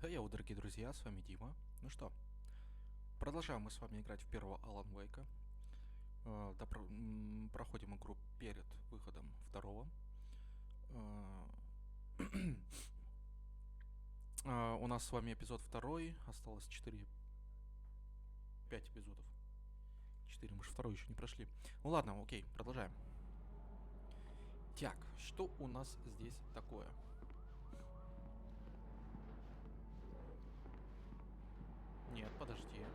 Йоу, дорогие друзья, с вами Дима. Ну что, продолжаем мы с вами играть в первого Алан Вейка. Проходим игру перед выходом второго. У нас с вами эпизод второй, осталось 5 эпизодов. 4, мы же второй еще не прошли. Ну ладно, окей, продолжаем. Так, что у нас здесь такое? Нет, подожди.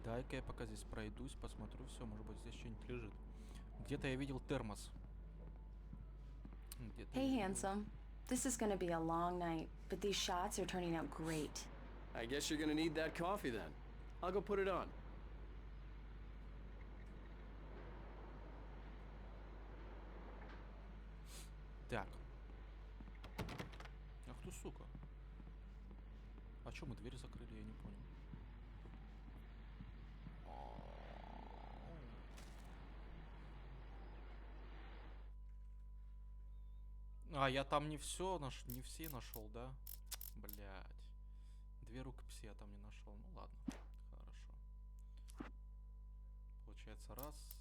Дай-ка я пока здесь пройдусь, посмотрю, все, может быть здесь что-нибудь лежит. Где-то я видел термос. Hey, handsome. This is gonna be a long night, but these shots are turning out great. I guess you're gonna need that coffee then. I'll go put it on. Так. Ах ты, сука. А чё мы дверь закрыли, я не понял. А, я там не все не все нашел, да? Блять. Две рукописи я там не нашел. Ну ладно, хорошо. Получается, раз.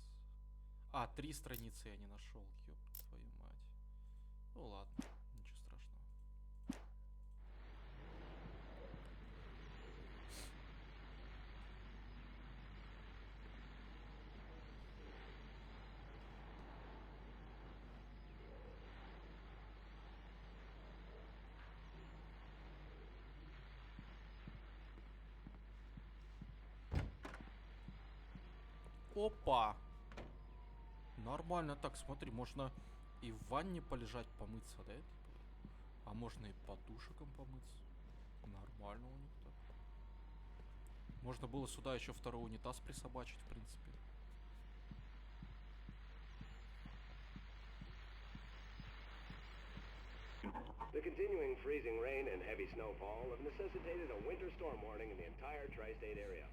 А, 3 страницы я не нашел. Ёб твою мать. Ну ладно, ничего страшного. Опа! Нормально так, смотри, можно и в ванне полежать, помыться, да? А можно и под душиком помыться. Нормально у них так. Можно было сюда еще второй унитаз присобачить, в принципе. The continuing freezing rain and heavy snowfall have necessitated a winter storm warning in the entire tri-state area.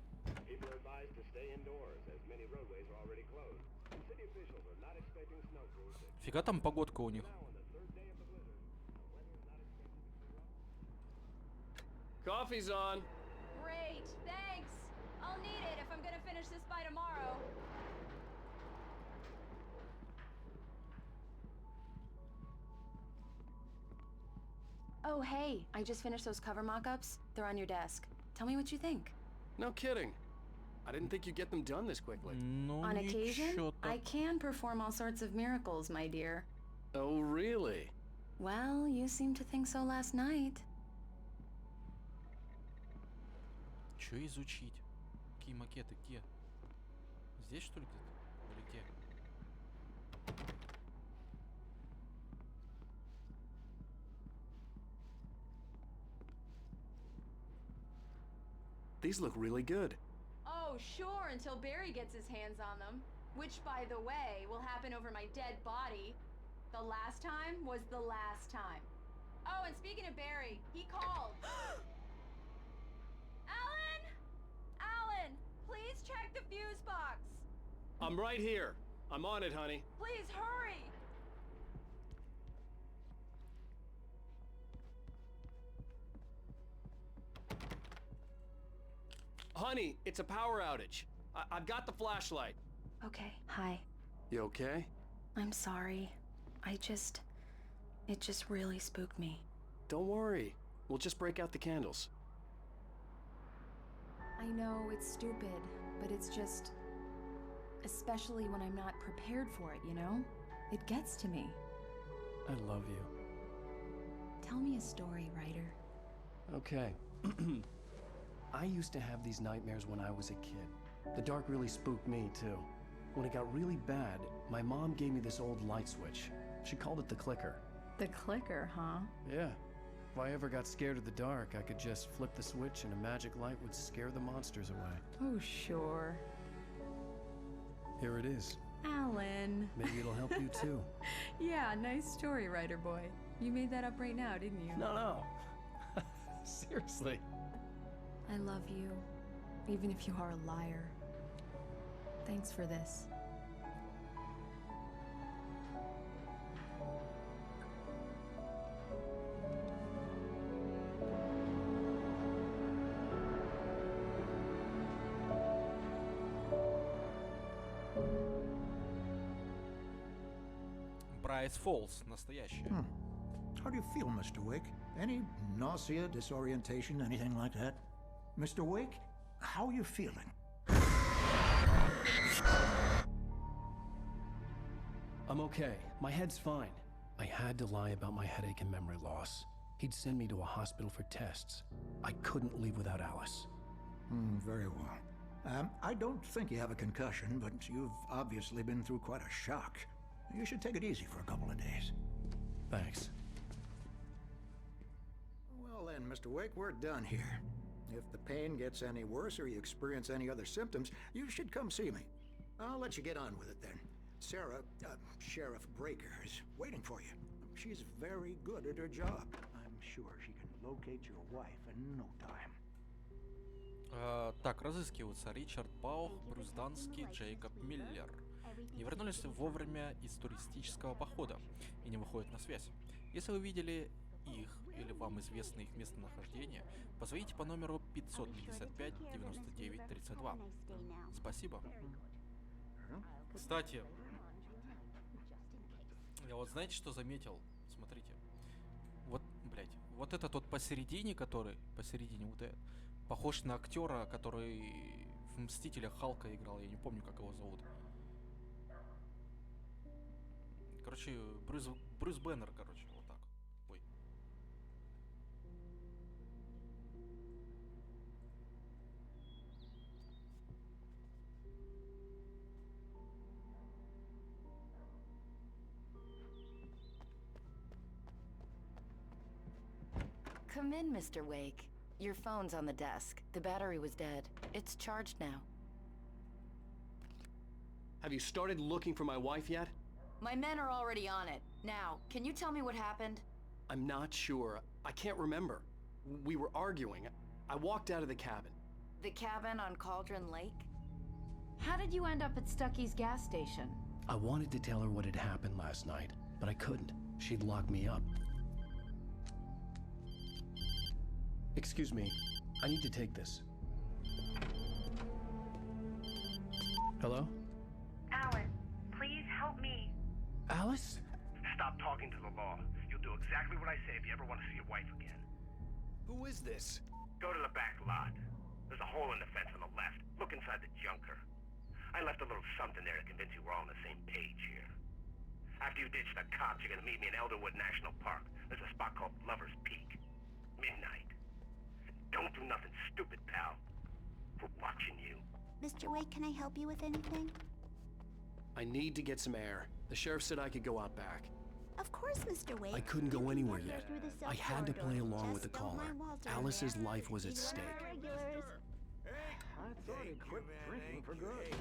People are advised to stay indoors, as many roadways are already closed. And city officials are not expecting snow crews to... Фига там погодка у них. Now on the third day of the blizzard, the weather is not expected to clear up. Coffee's on. Great, thanks. I'll need it if I'm gonna finish this by tomorrow. Oh, hey, I just finished those cover mock-ups. They're on your desk. Tell me what you think. No kidding. I didn't think you'd get them done this quickly. Ну, On occasion, ничего I так. can perform all sorts of miracles, my dear. Oh, really? Well, you seemed to think so last night. Чё изучить? Какие макеты? Где? Здесь, что ли, где-то? Или где? These look really good. Oh, sure, until Barry gets his hands on them. Which, by the way, will happen over my dead body. The last time was the last time. Oh, and speaking of Barry, he called. Alan! Alan, please check the fuse box. I'm right here. I'm on it, honey. Please hurry! Honey, it's a power outage. I've got the flashlight. Okay, hi. You okay? I'm sorry. It just really spooked me. Don't worry. We'll just break out the candles. I know it's stupid, but it's just... Especially when I'm not prepared for it, you know? It gets to me. I love you. Tell me a story, writer. Okay. I used to have these nightmares when I was a kid. The dark really spooked me, too. When it got really bad, my mom gave me this old light switch. She called it the clicker. The clicker, huh? Yeah. If I ever got scared of the dark, I could just flip the switch and a magic light would scare the monsters away. Oh, sure. Here it is. Alan. Maybe it'll help you, too. Yeah, nice story, writer boy. You made that up right now, didn't you? No. Seriously. I love you, even if you are a liar. Thanks for this. Paradise Falls, настоящая. How do you feel, Mr. Wake? Any nausea, disorientation, anything like that? Mr. Wake, how are you feeling? I'm okay. My head's fine. I had to lie about my headache and memory loss. He'd send me to a hospital for tests. I couldn't leave without Alice. Very well. I don't think you have a concussion, but you've obviously been through quite a shock. You should take it easy for a couple of days. Thanks. Well then, Mr. Wake, we're done here. If the pain gets any worse or you experience any other symptoms, you should come see me. I'll let you get on with it then. Sarah, Sheriff Breaker, is waiting for you. She's very good at her job. I'm sure she can locate your wife in no time. Так, разыскиваются Ричард Баух, Брюс Данский, Джейкоб Миллер. Не вернулись вовремя из туристического похода и не выходят на связь. Если вы видели их или вам известно их местонахождение, позвоните по номеру 555 99 32. Спасибо. Кстати, я вот знаете, что заметил? Смотрите. Вот, блядь, вот этот вот посередине, который, посередине вот этот, похож на актера, который в Мстителях Халка играл, я не помню, как его зовут. Короче, Брюс Беннер, короче, вот так. Ой. Come in, Mr. Wake. Your phone's on the desk. The battery was dead. It's charged now. Have you started looking for my wife yet? My men are already on it. Now, can you tell me what happened? I'm not sure. I can't remember. We were arguing. I walked out of the cabin. The cabin on Cauldron Lake? How did you end up at Stucky's gas station? I wanted to tell her what had happened last night, but I couldn't. She'd lock me up. Excuse me. I need to take this. Hello? Alice, please help me. Alice? Stop talking to the law. You'll do exactly what I say if you ever want to see your wife again. Who is this? Go to the back lot. There's a hole in the fence on the left. Look inside the junker. I left a little something there to convince you we're all on the same page here. After you ditch the cops, you're gonna meet me in Elderwood National Park. There's a spot called Lover's Peak. Midnight. Don't do nothing stupid, pal. We're watching you. Mr. Wake, can I help you with anything? I need to get some air. The sheriff said I could go out back. Of course, Mr. Wake. I couldn't You go can anywhere get yet. there through the I south had to corridor. play along with the Just don't caller. mind Walter in Alice's there. life was at These are stake. our regulars. I thought he quit drinking for good.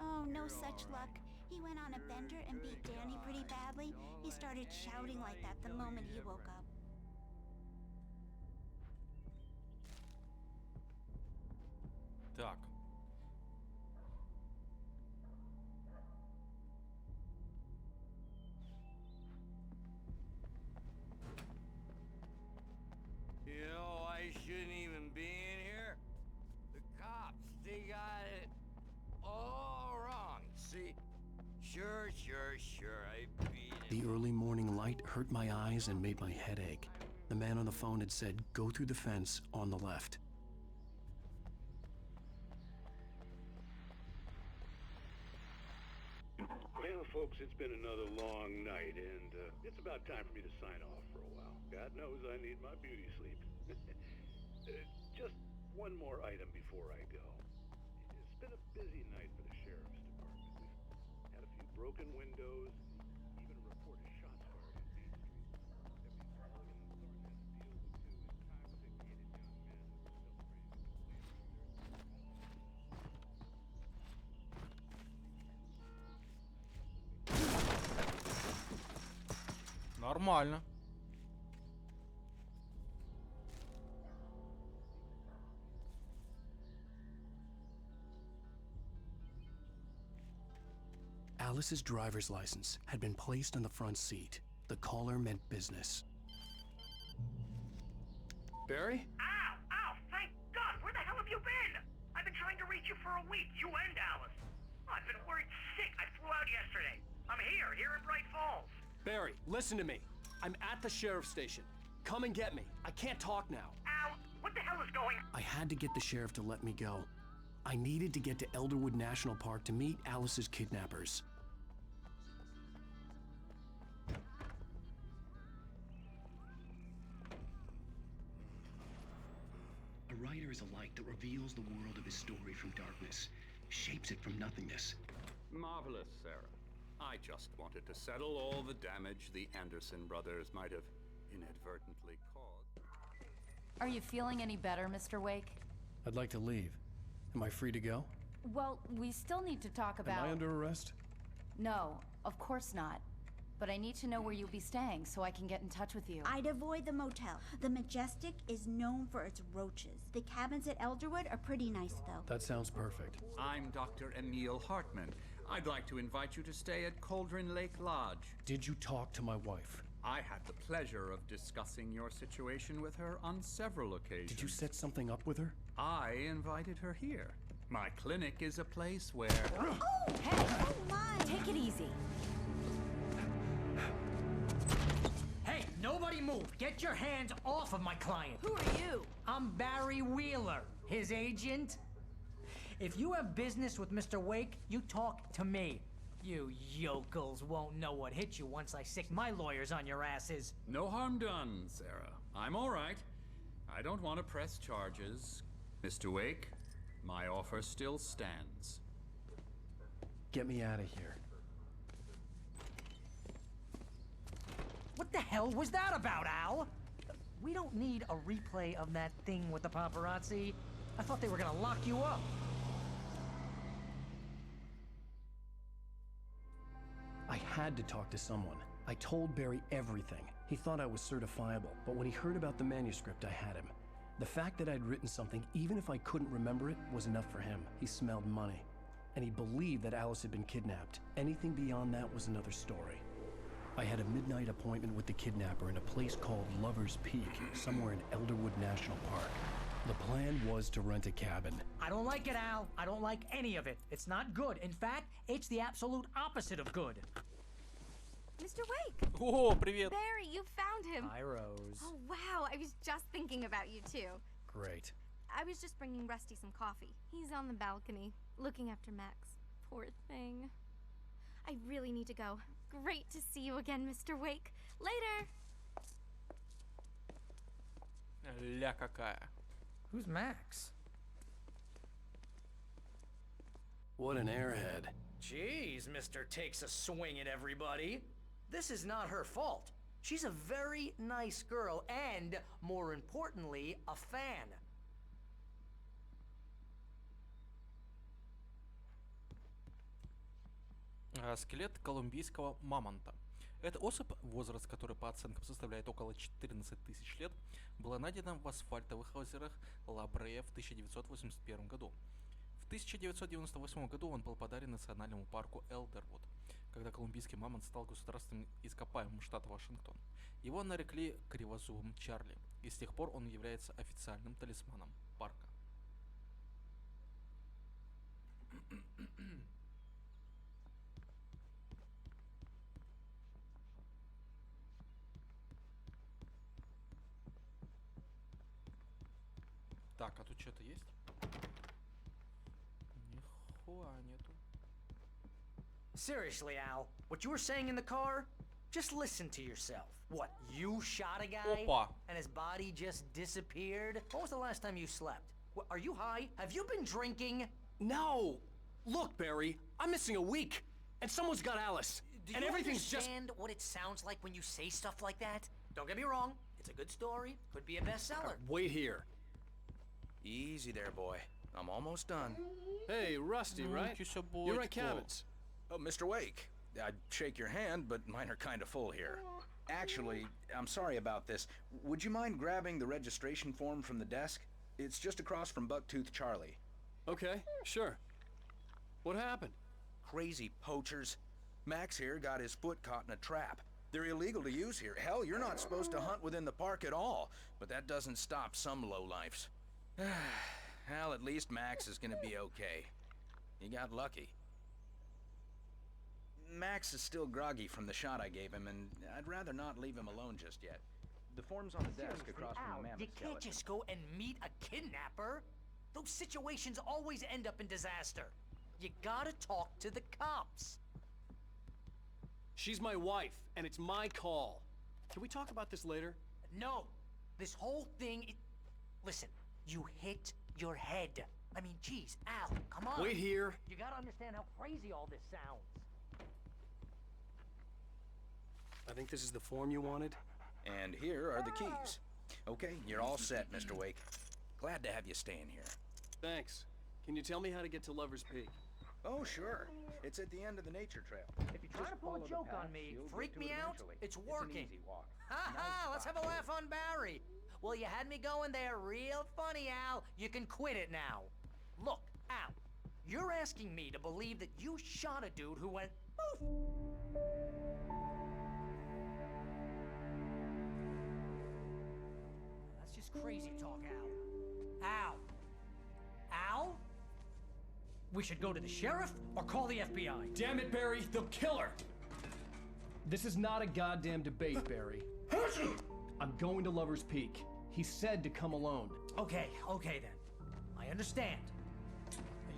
Oh, no such luck. He went on a bender and beat Danny pretty badly. He started shouting like that the moment he woke up. Так. You know, I shouldn't even be in here. The cops, they got it all wrong, see? Sure, I beat it. The early morning light hurt my eyes and made my head ache. The man on the phone had said, go through the fence on the left. Well, folks, it's been another long night, and it's about time for me to sign off for a while. God knows I need my beauty sleep. Just one more item before I go. It's been a busy night for the sheriff's department. We've had a few broken windows, even a report of shots fired on Main Street. Deputy Mulligan and Thorne had to deal with two intoxicated young men who were celebrating a Нормально. Alice's driver's license had been placed on the front seat. The caller meant business. Barry? Ow! Ow! Thank God! Where the hell have you been? I've been trying to reach you for a week, you and Alice. I've been worried sick. I flew out yesterday. I'm here in Bright Falls. Barry, listen to me. I'm at the sheriff's station. Come and get me. I can't talk now. Al, what the hell is going on? I had to get the sheriff to let me go. I needed to get to Elderwood National Park to meet Alice's kidnappers. A writer is a light that reveals the world of his story from darkness, shapes it from nothingness. Marvelous, Sarah. I just wanted to settle all the damage the Anderson brothers might have inadvertently caused. Are you feeling any better, Mr. Wake? I'd like to leave. Am I free to go? Well, we still need to talk about... Am I under arrest? No, of course not. But I need to know where you'll be staying so I can get in touch with you. I'd avoid the motel. The Majestic is known for its roaches. The cabins at Elderwood are pretty nice, though. That sounds perfect. I'm Dr. Emil Hartman. I'd like to invite you to stay at Cauldron Lake Lodge. Did you talk to my wife? I had the pleasure of discussing your situation with her on several occasions. Did you set something up with her? I invited her here. My clinic is a place where... Oh, hey! Oh, my! Take it easy. Hey, nobody move! Get your hands off of my client! Who are you? I'm Barry Wheeler, his agent. If you have business with Mr. Wake, you talk to me. You yokels won't know what hit you once I sick my lawyers on your asses. No harm done, Sarah. I'm all right. I don't want to press charges. Mr. Wake, my offer still stands. Get me out of here. What the hell was that about, Al? We don't need a replay of that thing with the paparazzi. I thought they were gonna lock you up. I had to talk to someone. I told Barry everything. He thought I was certifiable, but when he heard about the manuscript, I had him. The fact that I'd written something, even if I couldn't remember it, was enough for him. He smelled money. And he believed that Alice had been kidnapped. Anything beyond that was another story. I had a midnight appointment with the kidnapper in a place called Lover's Peak, somewhere in Elderwood National Park. The plan was to rent a cabin. I don't like it, Al. I don't like any of it. It's not good. In fact, it's the absolute opposite of good. Mr. Wake! О, привет! Barry, you found him! Hi, Rose. Oh, wow. I was just thinking about you, too. Great. I was just bringing Rusty some coffee. He's on the balcony, looking after Max. Poor thing. I really need to go. Great to see you again, Mr. Wake. Later! Ля какая. Who's Max? What an airhead. Jeez, Mr. Takes a swing at everybody. This is not her fault. She's a very nice girl and, more importantly, a fan. Скелет колумбийского мамонта. Эта особь, возраст которой по оценкам составляет около 14 тысяч лет, была найдена в асфальтовых озерах Ла-Брея в 1981 году. В 1998 году он был подарен национальному парку Элдервуд, когда колумбийский мамонт стал государственным ископаемым штата Вашингтон. Его нарекли кривозубым Чарли, и с тех пор он является официальным талисманом парка. Так, а тут что-то есть? Нихуя нету. Seriously, Al, what you were saying in the car? Just listen to yourself. What, you shot a guy? Опа. And his body just disappeared? When was the last time you slept? What, are you high? Have you been drinking? No! Look, Barry, I'm missing a week, and someone's got Alice. Do and you everything's understand what it sounds like when you say stuff like that? Don't get me wrong, it's a good story, could be a bestseller. Wait here. Easy there, boy. I'm almost done. Hey, Rusty, right? You rent cabins. Oh, Mr. Wake. I'd shake your hand, but mine are kind of full here. Actually, I'm sorry about this. Would you mind grabbing the registration form from the desk? It's just across from Bucktooth Charlie. Okay, sure. What happened? Crazy poachers. Max here got his foot caught in a trap. They're illegal to use here. Hell, you're not supposed to hunt within the park at all. But that doesn't stop some lowlifes. Well, at least Max is gonna be okay. He got lucky. Max is still groggy from the shot I gave him, and I'd rather not leave him alone just yet. The form's on the desk across from the mammoth you can't skeleton. just go and meet a kidnapper. Those situations always end up in disaster. You gotta talk to the cops. She's my wife, and it's my call. Can we talk about this later? No. This whole thing Listen, you hit your head. I mean, geez, Al, come on. Wait here. You gotta understand how crazy all this sounds. I think this is the form you wanted. And here are the keys. Okay, you're all set, Mr. Wake. Glad to have you staying here. Thanks. Can you tell me how to get to Lover's Peak? Oh, sure. It's at the end of the nature trail. If you're trying to pull a joke on me, freak me out, it's working. Ha ha, let's have a laugh on Barry. Well, you had me going there real funny, Al. You can quit it now. Look, Al, you're asking me to believe that you shot a dude who went poof. That's just crazy talk, Al. Al. Al? We should go to the sheriff or call the FBI. Damn it, Barry, they'll kill her! This is not a goddamn debate, Barry. I'm going to Lover's Peak. He said to come alone. Okay then. I understand.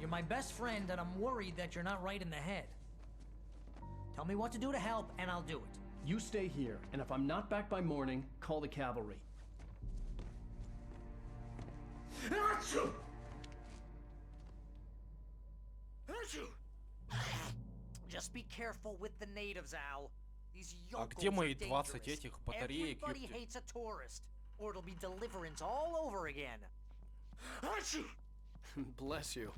You're my best friend, and I'm worried that you're not right in the head. Tell me what to do to help, and I'll do it. You stay here, and if I'm not back by morning, call the cavalry. Achoo! Just be careful with the natives, Al. These А yokels где мои are 20 dangerous. этих батареек, Everybody ёпты? hates a tourist, or it'll be deliverance all over again. Achoo! Bless you.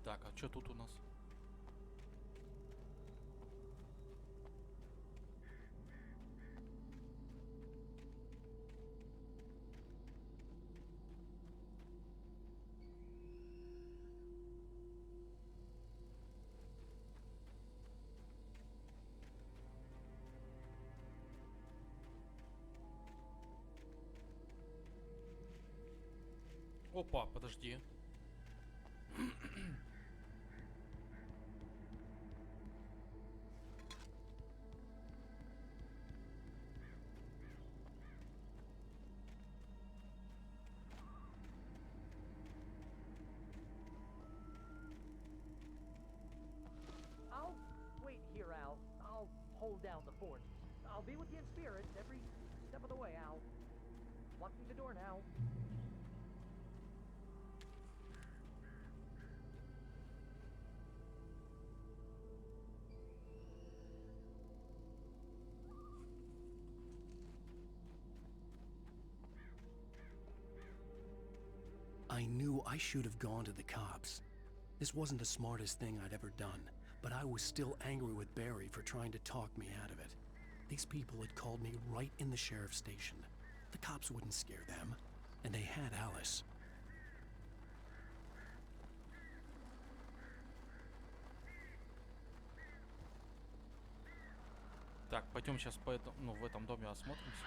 Так, а что тут у нас? Опа, подожди. I'll wait here, Al. I'll hold down the fort. I'll be with you in spirit every step of the way, Al. Locking the door now. I knew I should have gone to the cops. This wasn't the smartest thing I'd ever done, but I was still angry with Barry for trying to talk me out of it. These people had called me right in the sheriff's station. The cops wouldn't scare them, and they had Alice. Так, пойдем сейчас по этому, ну, в этом доме осмотримся.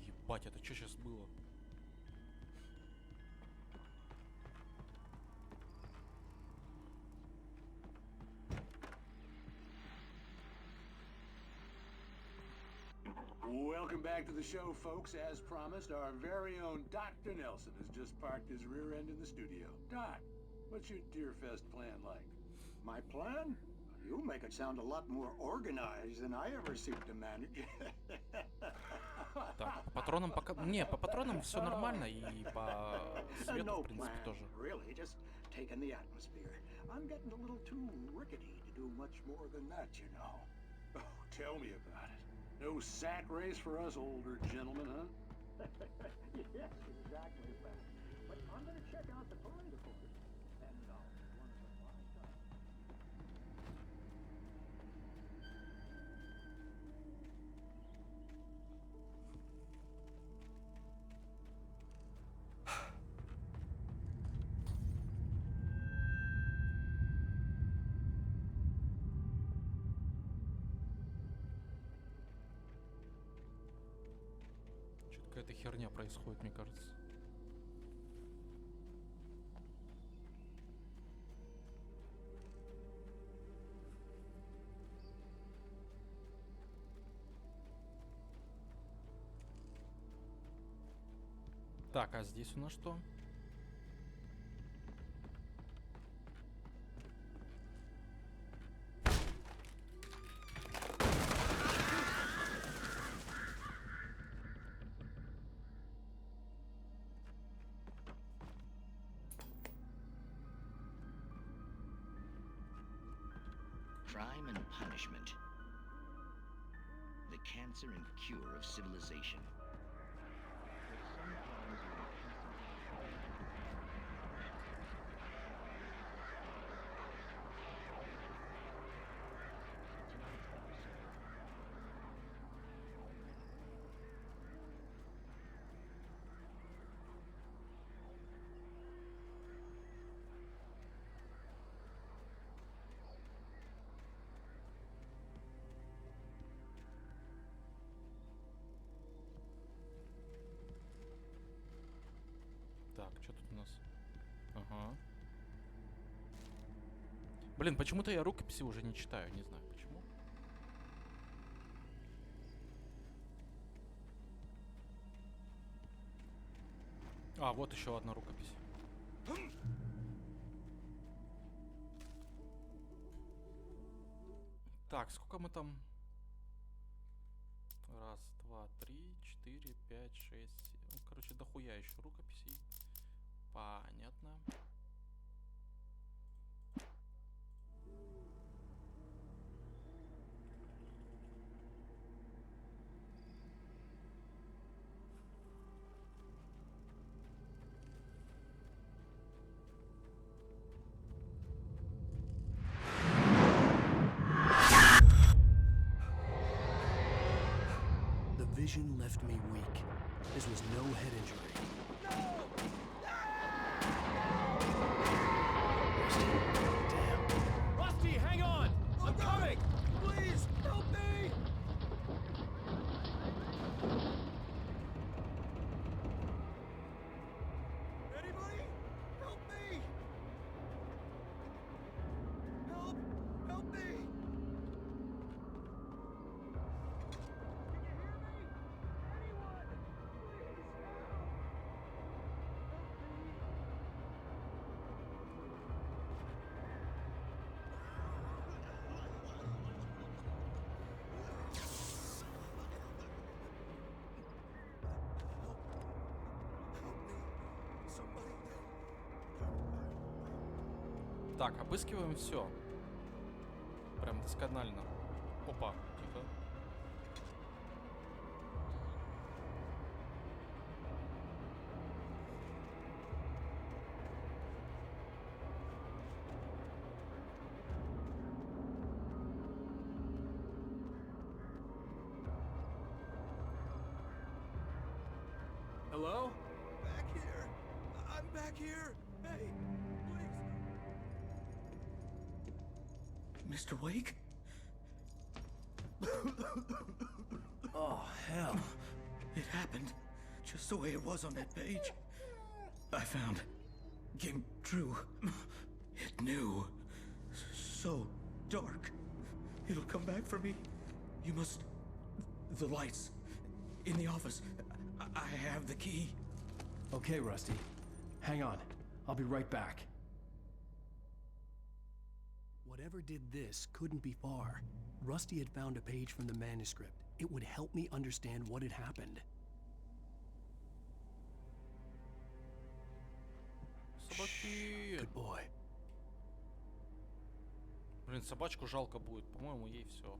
Ебать, это что сейчас было? Welcome back to the show, folks. As promised, our very own Dr. Nelson has just parked his rear end in the studio. Doc, what's your Deerfest plan like? My plan? You make it sound a lot more organized than I ever seem to manage. Так, по патронам пока... Не, по патронам все нормально, и по свету, в принципе, тоже. Really, just taking the atmosphere. I'm getting a little too rickety to do much more than that, you know. Oh, tell me about it. No sack race for us older gentlemen, huh? Yes, exactly that. But I'm gonna check out the parade, of course. And one of the fine times. Что-то какая-то херня происходит, мне кажется. Так, а здесь у нас что? Crime and punishment. The cancer and cure of civilization. But sometimes when Так, что тут у нас? Ага. Блин, почему-то я рукописи уже не читаю, не знаю почему. А, вот еще одна рукопись. Так, сколько мы там? Раз, два, три, 4, 5, 6, 7. Ну, короче, дохуя еще рукописей. Понятно. The vision left me weak. This was no head injury. Damn. Rusty, hang on! I'm coming! Please, help me! Anybody? Help me! Help! Help me! Так, обыскиваем все. Прям досконально. Опа, тихо. Hello? Back here. I'm back here. Hey, please. Mr. Wake? Oh, hell. It happened just the way it was on that page. I found. Came true. It knew. So dark. It'll come back for me. You must... The lights. In the office. I have the key. Okay, Rusty. Hang on. I'll be right back. Whatever did this couldn't be far. Rusty had found a page from the manuscript. It would help me understand what had happened. Собаки. Good boy. Блин, собачку жалко будет. По-моему, ей все.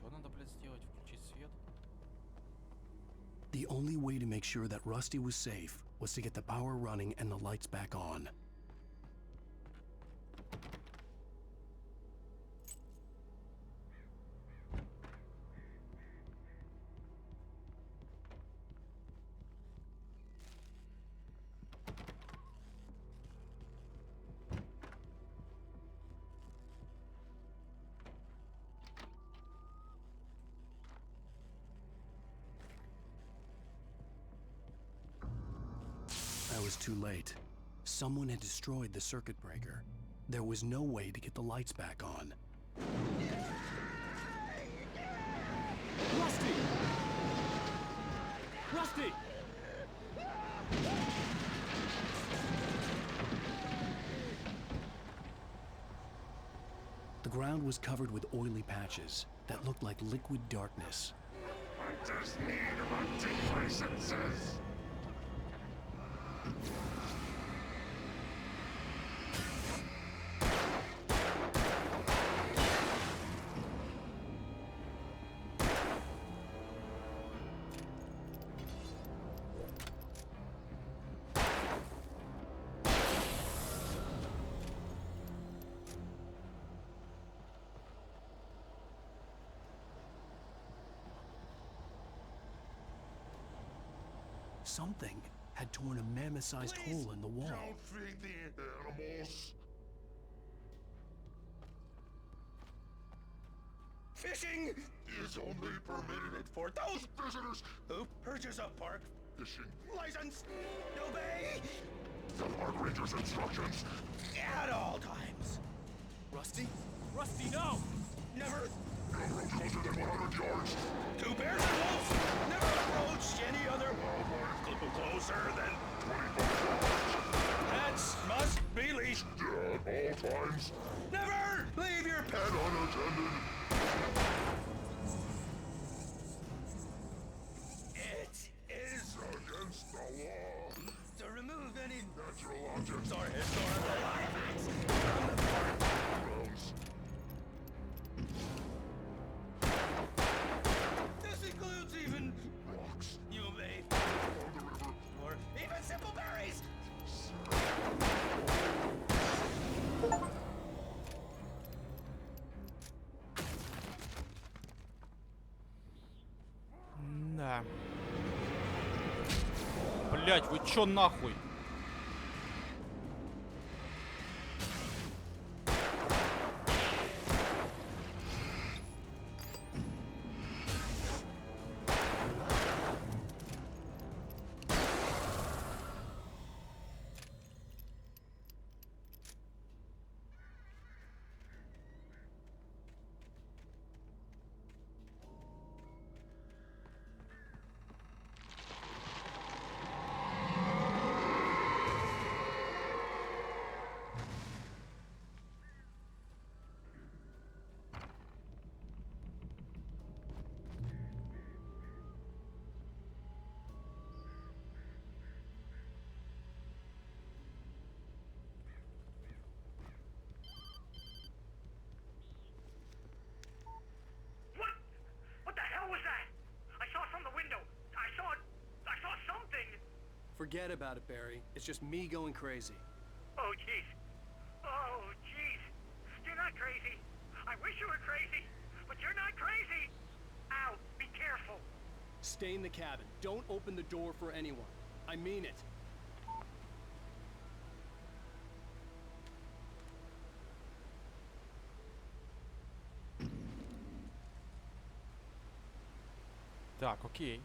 Что надо, блядь, сделать? Включить свет? The only way to make sure that Rusty was safe was to get the power running and the lights back on. I was too late. Someone had destroyed the circuit breaker. There was no way to get the lights back on. Rusty! Rusty! The ground was covered with oily patches that looked like liquid darkness. I just need my licenses. Something had torn a mammoth-sized hole in the wall. Don't feed the animals. Fishing is only permitted for those visitors who purchase a park fishing license. Obey the park ranger's instructions at all times. Rusty? Rusty, no! Never. No road closer than 100 yards. Two bears and wolves. Never approach any other closer than 25 yards. Pets must be leashed At all times. Never leave your pet unattended. It is against the law to remove any natural objects or historical artifacts from the park grounds. This includes even rocks you may along the river or even simple berries. Да. Блять, вы чё нахуй? Forget about it, Barry. It's just me going crazy. Oh, jeez. Oh, jeez. You're not crazy. I wish you were crazy, but you're not crazy. Ow, be careful. Stay in the cabin. Don't open the door for anyone. I mean it. Так, окей.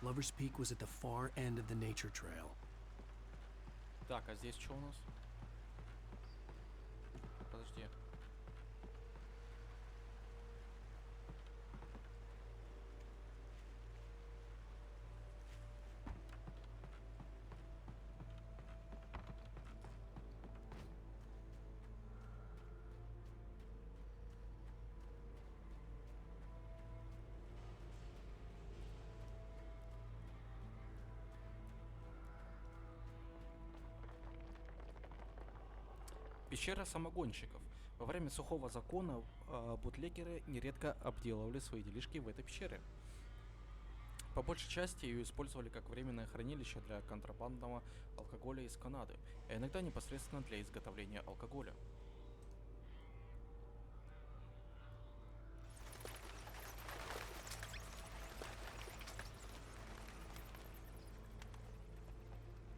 Lover's Peak was at the far end of the nature trail. Так, а здесь что у нас? Пещера самогонщиков. Во время сухого закона бутлегеры нередко обделывали свои делишки в этой пещере. По большей части ее использовали как временное хранилище для контрабандного алкоголя из Канады, а иногда непосредственно для изготовления алкоголя.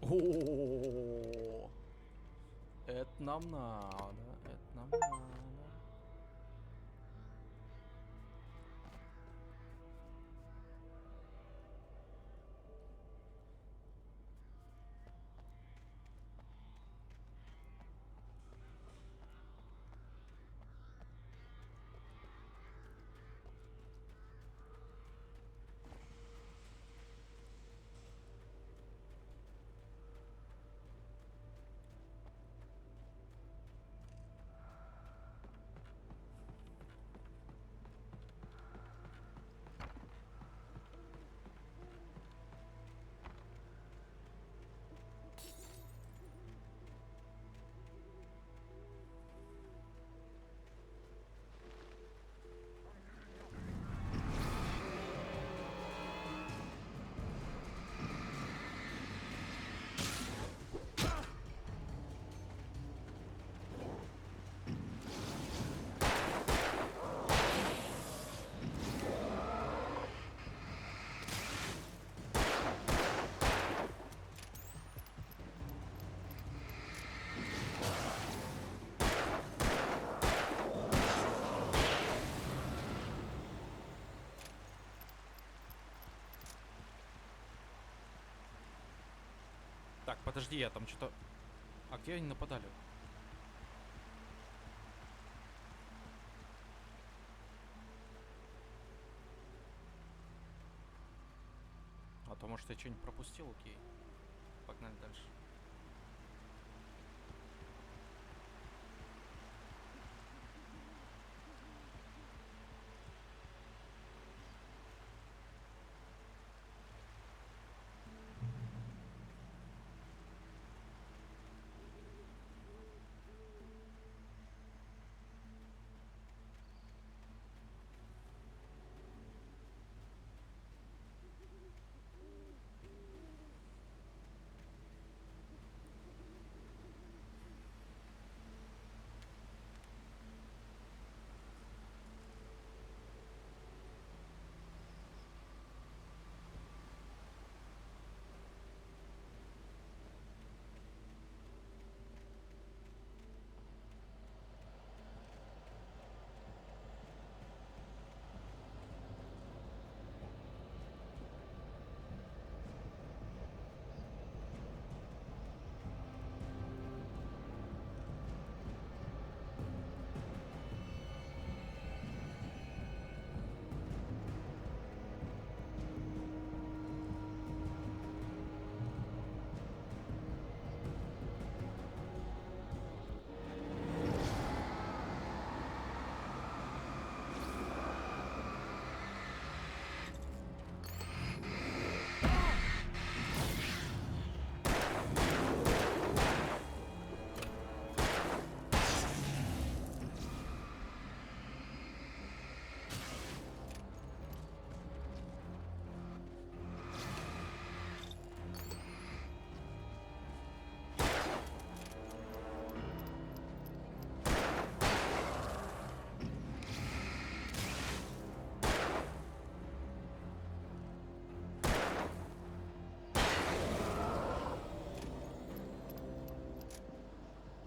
О, это нам надо, это нам надо. Так, подожди, я там что-то... А где они нападали? А то, может, я что-нибудь пропустил, окей. Погнали дальше.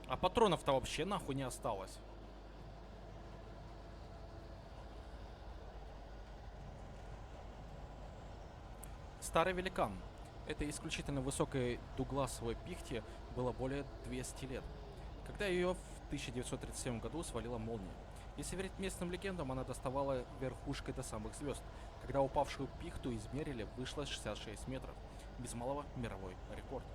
А патронов-то вообще нахуй не осталось. Старый великан. Этой исключительно высокой дугласовой пихте было более 200 лет, когда ее в 1937 году свалила молния. Если верить местным легендам, она доставала верхушкой до самых звезд. Когда упавшую пихту измерили, вышло 66 метров. Без малого мировой рекорд.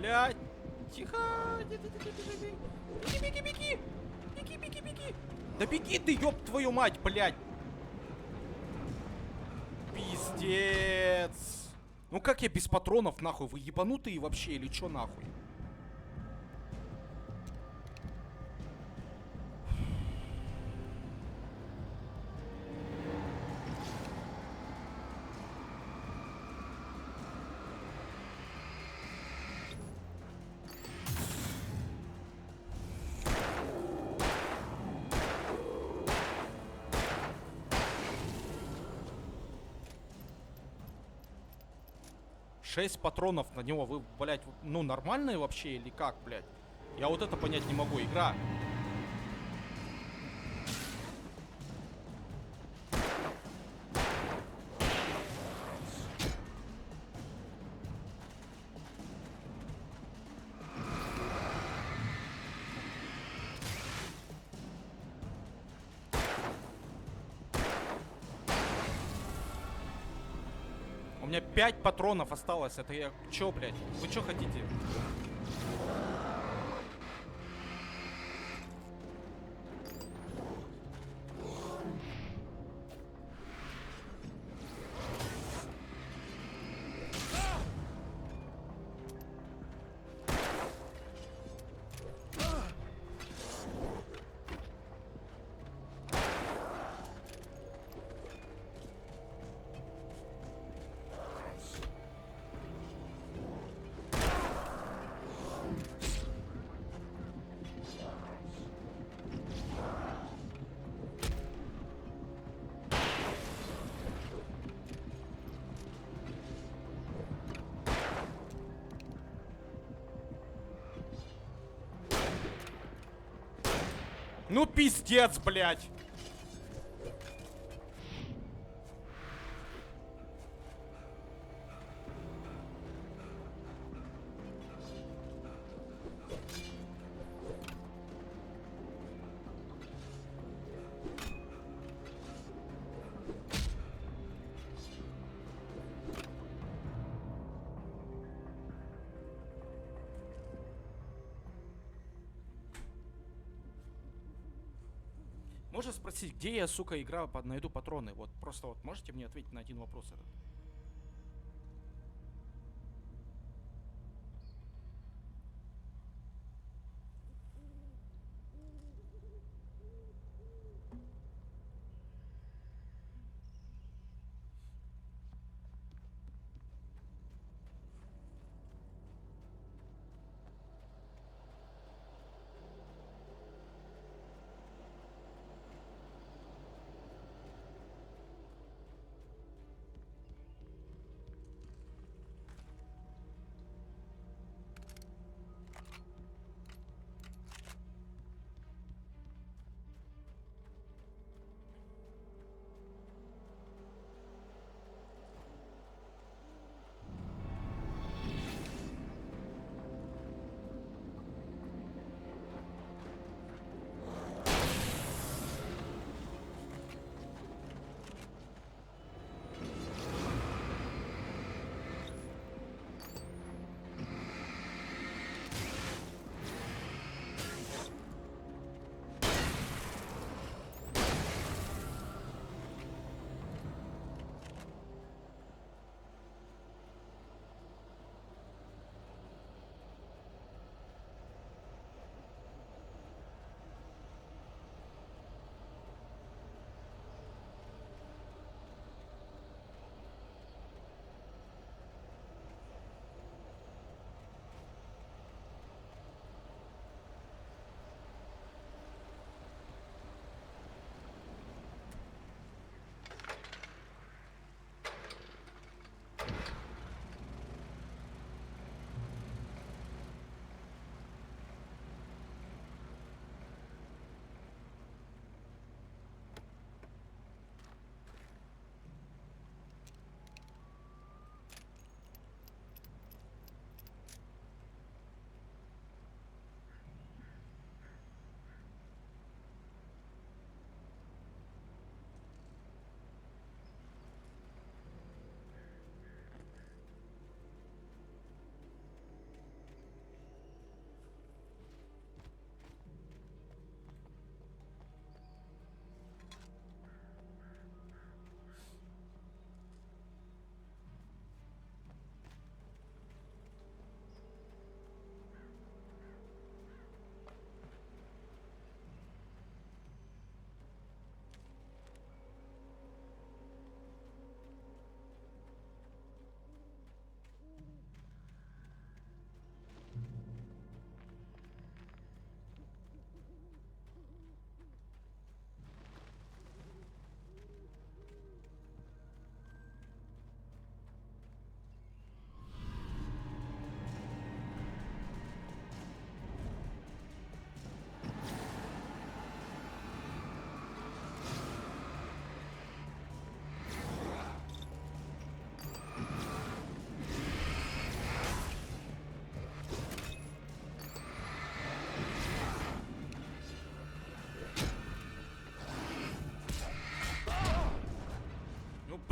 Блядь. Тихо. Беги, беги, беги. Беги, беги, беги. Да беги ты, ёб твою мать, блядь. Пиздец. Ну как я без патронов, нахуй? Вы ебанутые вообще или чё нахуй? Шесть патронов на него. Вы, блядь, ну нормальные вообще или как, блядь? Я вот это понять не могу. Игра. У меня 5 патронов осталось. Это я... Чё, блядь? Вы чё хотите? Ну пиздец, блядь. Можно спросить, где я, сука, игра найду патроны? Вот просто вот можете мне ответить на один вопрос этот?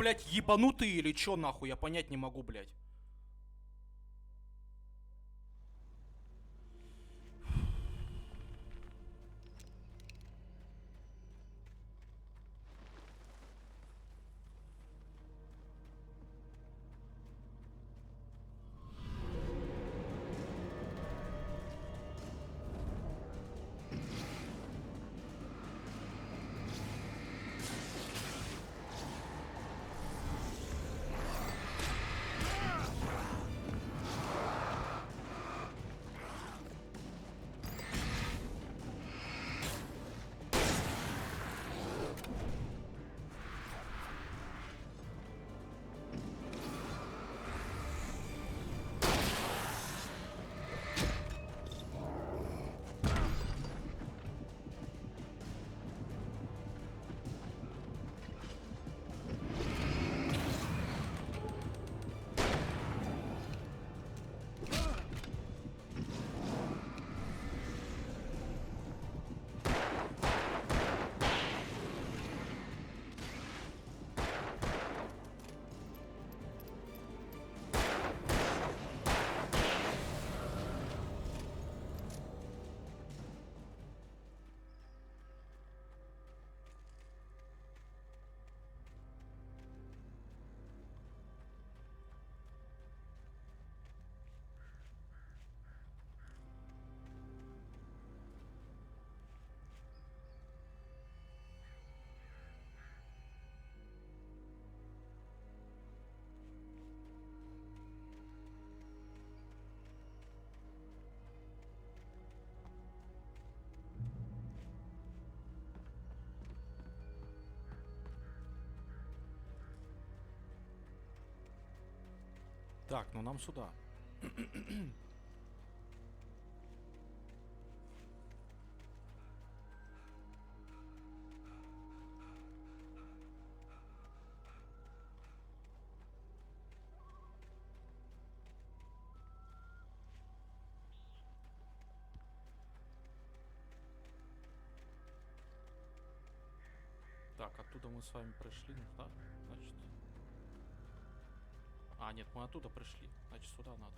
блядь, ебанутые или чё нахуй? Я понять не могу, блядь. Так, ну нам сюда. Так, оттуда мы с вами пришли, ну да, значит. А, нет, мы оттуда пришли, значит сюда надо.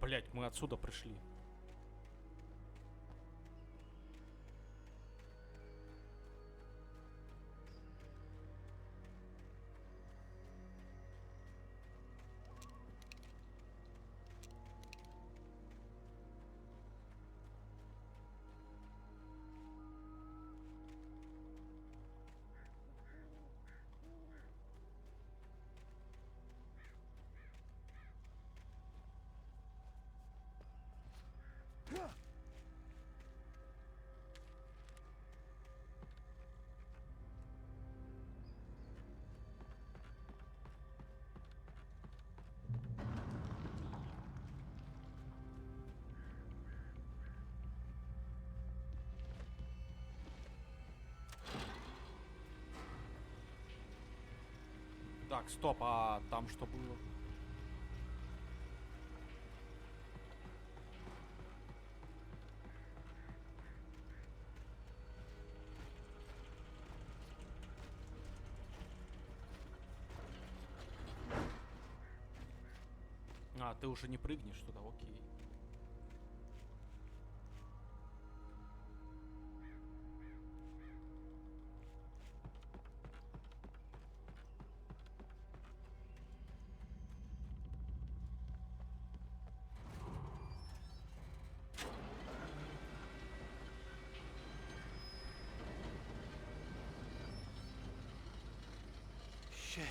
Блять, мы отсюда пришли. Так, стоп, а там что было? А, ты уже не прыгнешь туда, окей. Shit.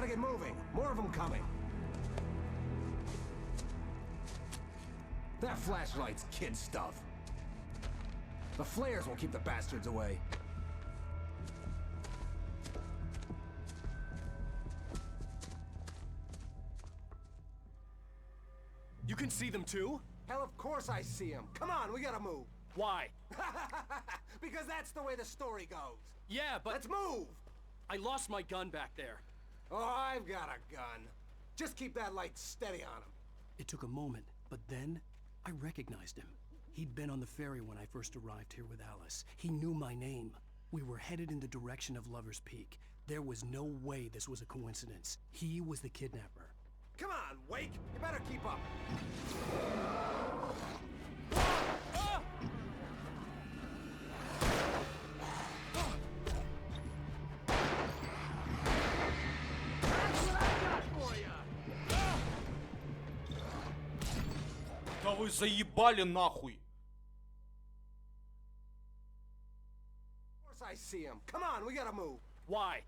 gotta get moving. More of them coming. That flashlight's kid stuff. The flares will keep the bastards away. You can see them too? Hell, of course I see them. Come on, we gotta move. Why? Because that's the way the story goes. Yeah, but... Let's move! I lost my gun back there. Oh, I've got a gun. Just keep that light steady on him. It took a moment, but then I recognized him. He'd been on the ferry when I first arrived here with Alice. He knew my name. We were headed in the direction of Lover's Peak. There was no way this was a coincidence. He was the kidnapper. Come on, Wake! You better keep up! Да вы заебали нахуй! Of course I see him. Come on, we gotta move. Why?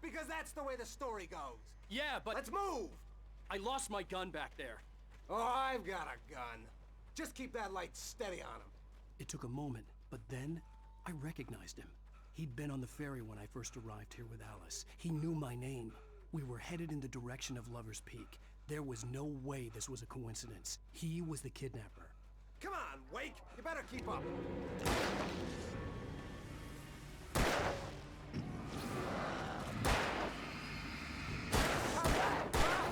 Because that's the way the story goes. Yeah, but... Let's move! I lost my gun back there. Oh, I've got a gun. Just keep that light steady on him. It took a moment, but then I recognized him. He'd been on the ferry when I first arrived here with Alice. He knew my name. We were headed in the direction of Lover's Peak. There was no way this was a coincidence. He was the kidnapper. Come on, Wake! You better keep up.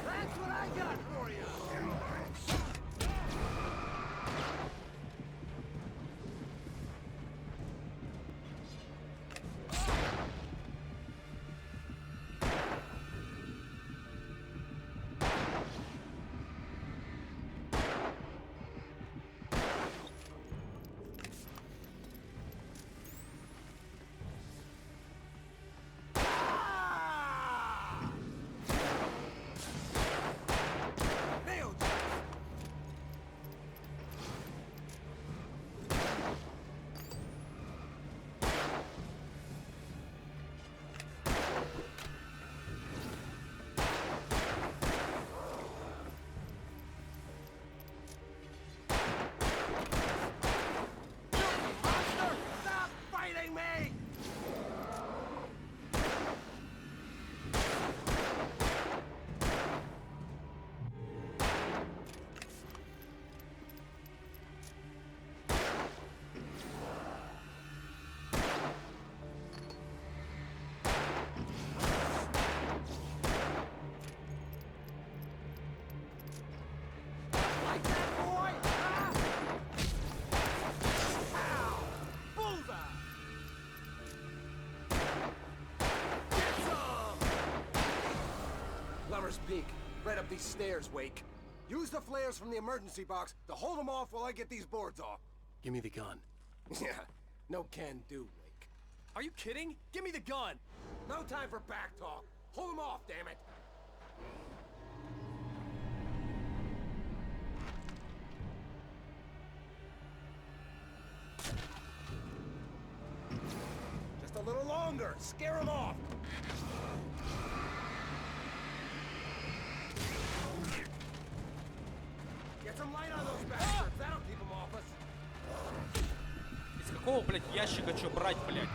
That's what I got for you! Peak. Right up these stairs, Wake. Use the flares from the emergency box to hold them off while I get these boards off. Give me the gun. Yeah, no can do, Wake. Are you kidding? Give me the gun! No time for back talk. Hold them off, damn it. Just a little longer. Scare them off. Get some light on those bastards. That'll keep them off us. Из какого, блядь, ящика что брать, блядь?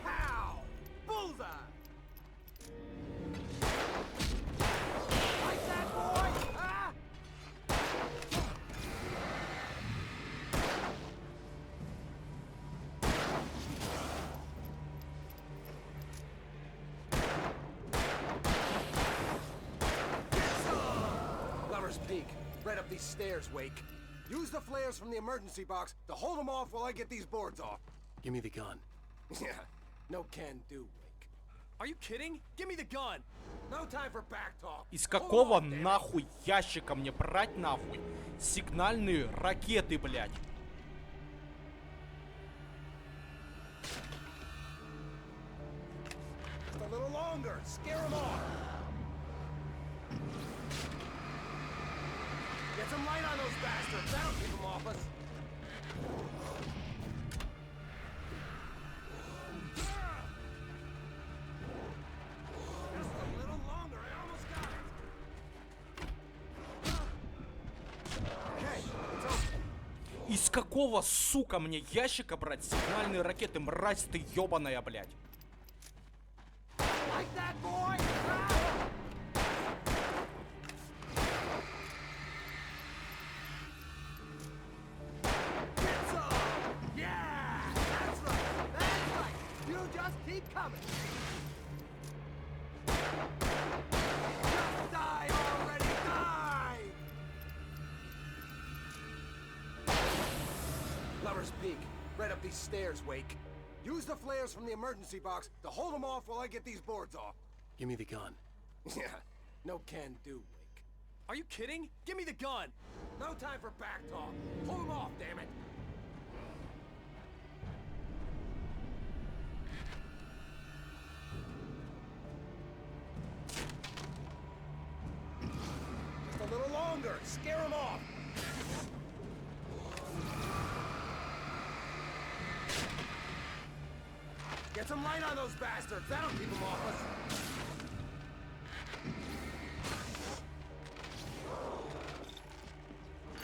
Pow! Bullseye! Like that, boy? Huh? Lover's Peak. Right up these stairs, Wake. Use the flares from the emergency box to hold them off while I get these boards off. Give me the gun. Yeah, no can do, Wake. Are you kidding? Give me the gun! No time for back talk. Из какого нахуй ящика мне брать нахуй? Сигнальные ракеты, блядь. Just a little longer. Scare them off. Get some light on those bastards. That'll keep them off us. с какого, сука, мне ящика брать сигнальные ракеты, мразь ты ёбаная, блядь? Like that, boy? Get some! Yeah! That's right! That's right! You just keep coming! Just die already! Die! Lover's Peak. Right up these stairs, Wake. Use the flares from the emergency box to hold them off while I get these boards off. Give me the gun. Yeah, no can do, Wake. Are you kidding? Give me the gun! No time for back talk. Pull them off, damn it! Just a little longer. Scare them off. Get some light on those bastards. That'll keep them off us.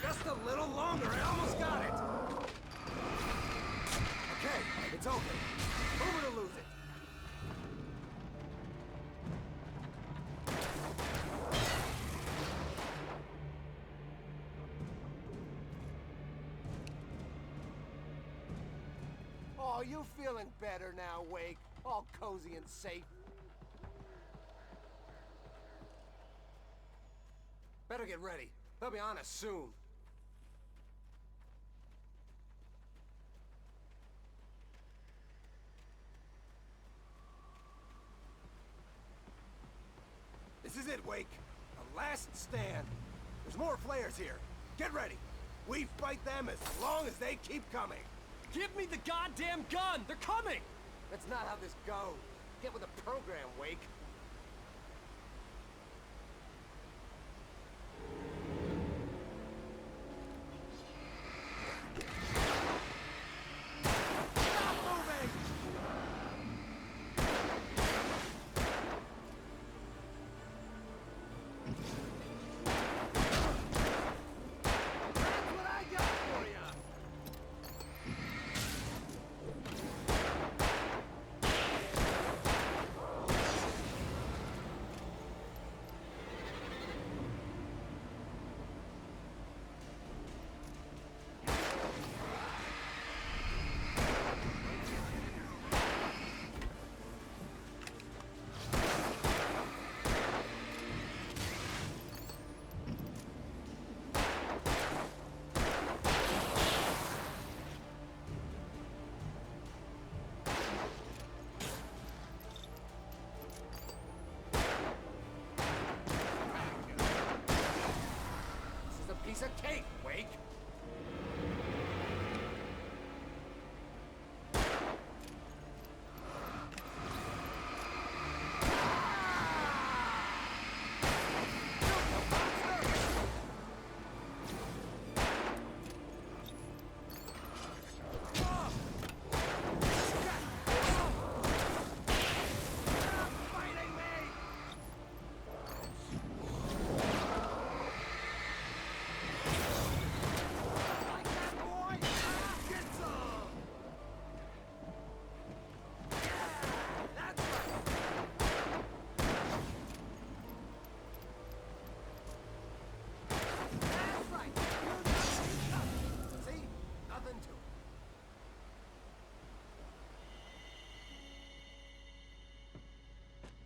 Just a little longer. I almost got it. Okay, it's open. Move it or lose it. Oh, you feeling better now, Wake? All cozy and safe. Better get ready. They'll be on us soon. This is it, Wake. The last stand. There's more flares here. Get ready. We fight them as long as they keep coming. Give me the goddamn gun! They're coming! That's not how this goes. Get with the program, Wake. Stop moving! That's what I got for you! This is a piece of cake, Wake.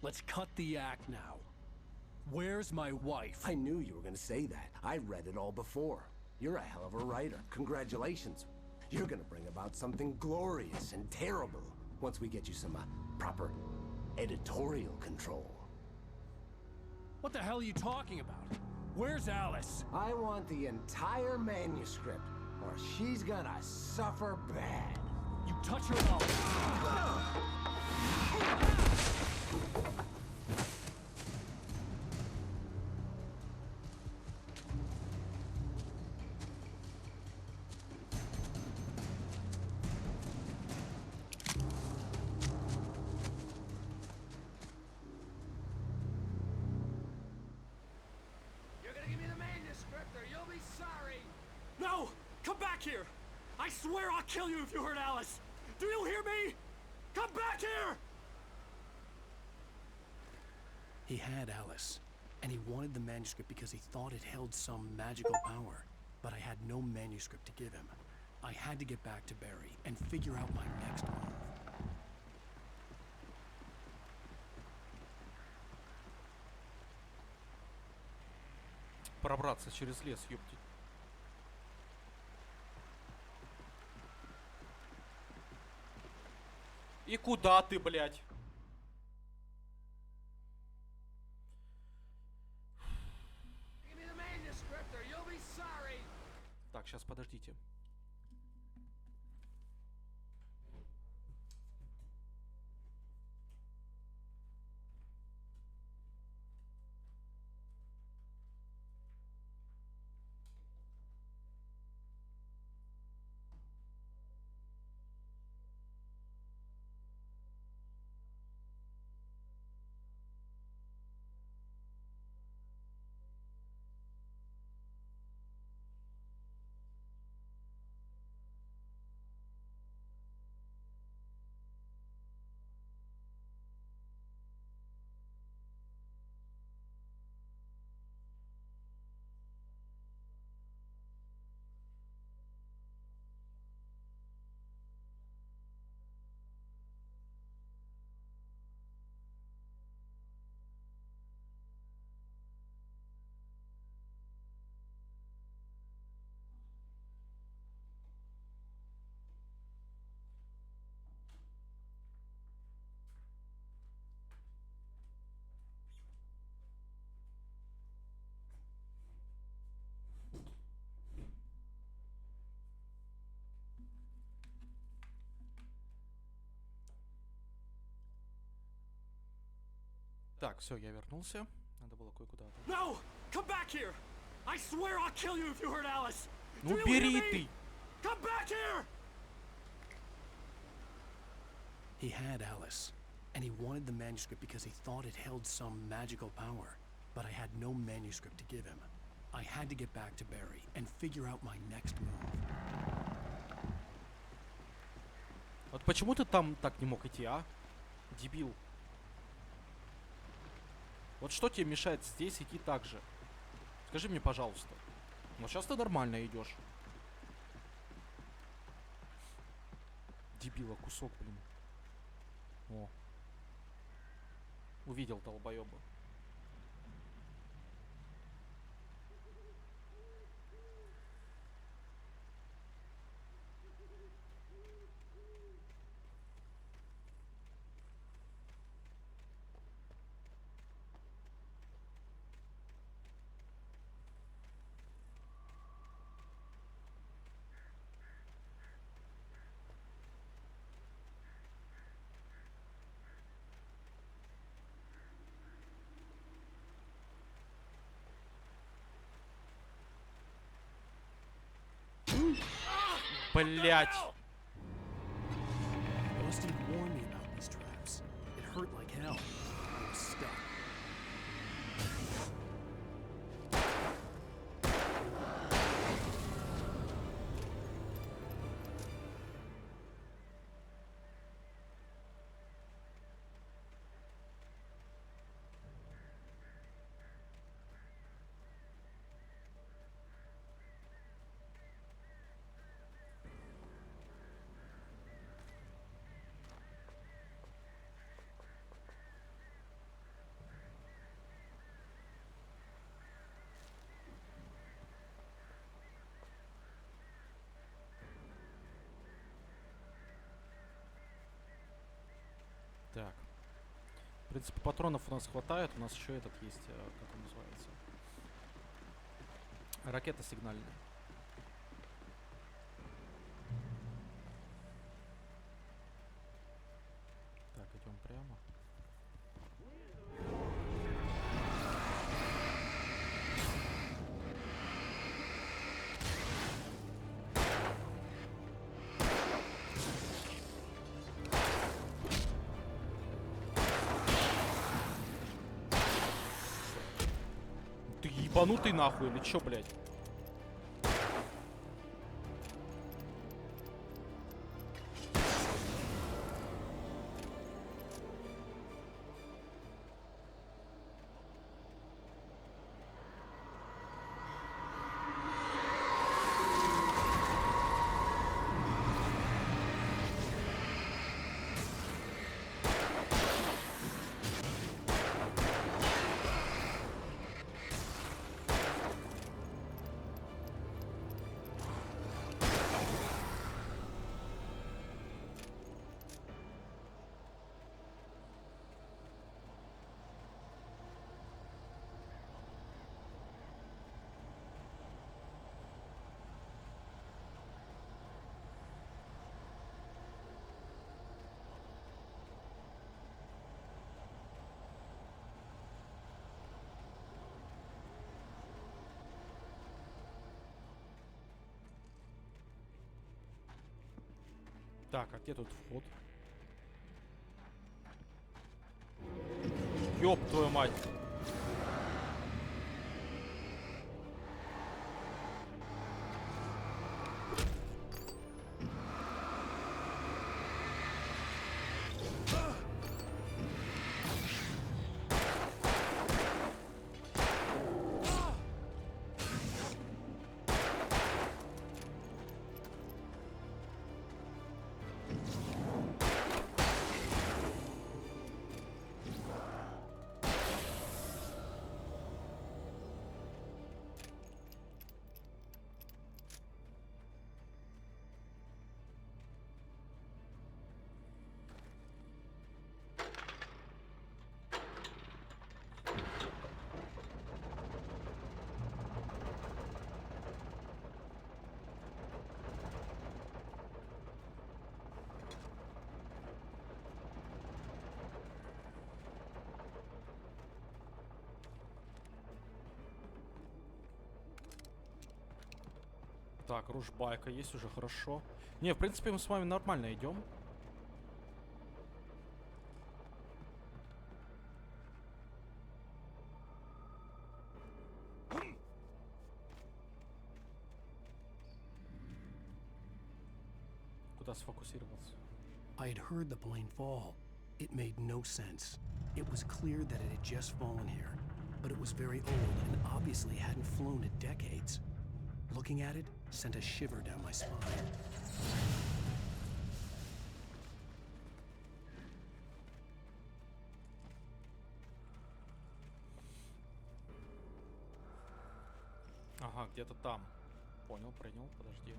Let's cut the act now. Where's my wife? I knew you were gonna say that. I read it all before. You're a hell of a writer. Congratulations. You're gonna bring about something glorious and terrible once we get you some proper editorial control. What the hell are you talking about? Where's Alice? I want the entire manuscript, or she's gonna suffer bad. You touch her mouth. You're gonna give me the manuscript, or you'll be sorry. No! Come back here! I swear I'll kill you if you hurt Alice! Do you hear me? Come back here! He had Alice, and he wanted the manuscript because he thought it held some magical power. But I had no manuscript to give him. I had to get back to Barry and figure out my next move. Пробраться через лес, ёпти. И куда ты, блядь? Так, сейчас подождите. Так, все, я вернулся. Надо было кое-куда. No! Come back here! I swear I'll kill you if you hurt Alice! Ну бери ты! Come back here! He had Alice, and he wanted the manuscript because he thought it held some magical power. But I had no manuscript to give him. I had to get back to Barry and figure out my next move. Вот почему ты там так не мог идти, а? Дебил. Вот что тебе мешает здесь идти так же? Скажи мне, пожалуйста. Вот сейчас ты нормально идешь. Дебила, кусок, блин. О. Увидел долбоеба. Блять. Rusty warned me about these traps. It hurt like hell. I was stuck. Так. В принципе, патронов у нас хватает. У нас еще этот есть, как он называется? Ракета сигнальная. Так, идем прямо. Ты ебанутый нахуй или чё, блядь? Так, а где тут вход? Ёб твою мать! Так, ружбайка есть уже, хорошо. Не, в принципе, мы с вами нормально идем. Куда сфокусироваться? I had heard the plane fall. It made no sense. It was clear that it had just fallen here, but it was very old and obviously hadn't flown in decades. Looking at it sent a shiver down my spine. Ага, где-то там. Понял, принял, подожди.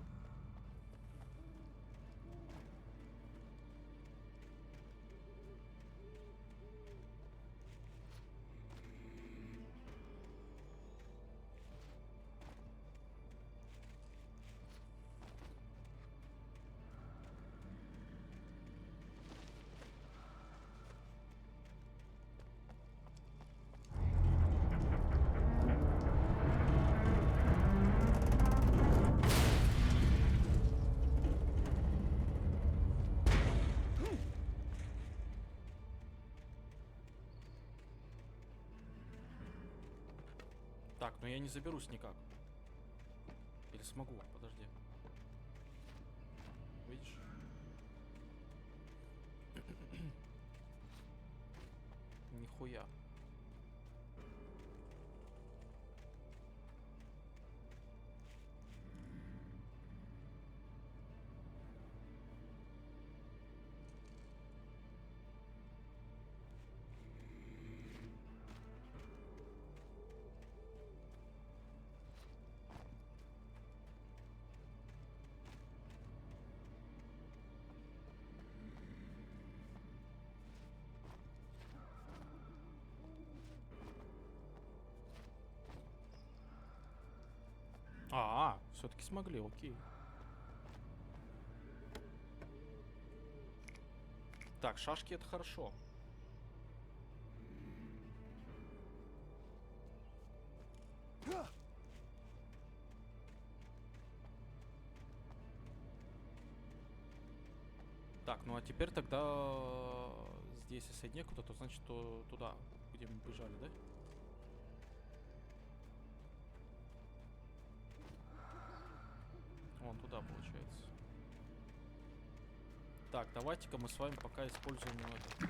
Так, но я не заберусь никак. Или смогу? Подожди. Видишь? Нихуя. Все-таки смогли, окей. Так, шашки это хорошо. Так, ну а теперь тогда здесь, если некуда, то значит, то туда, где мы бежали, да? Вон туда, получается. Так, давайте-ка мы с вами пока используем это.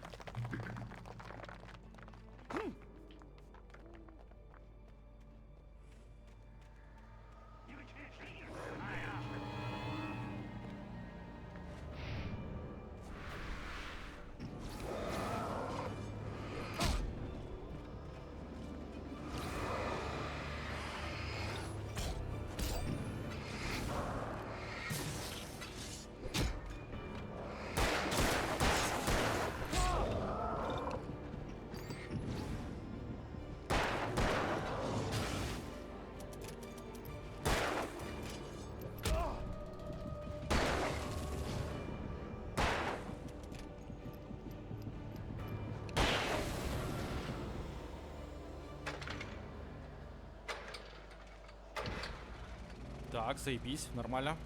Так, заебись, нормально.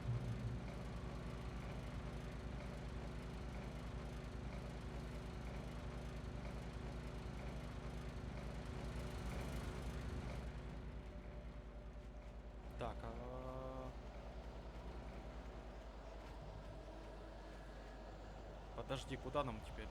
Так, подожди, куда нам теперь?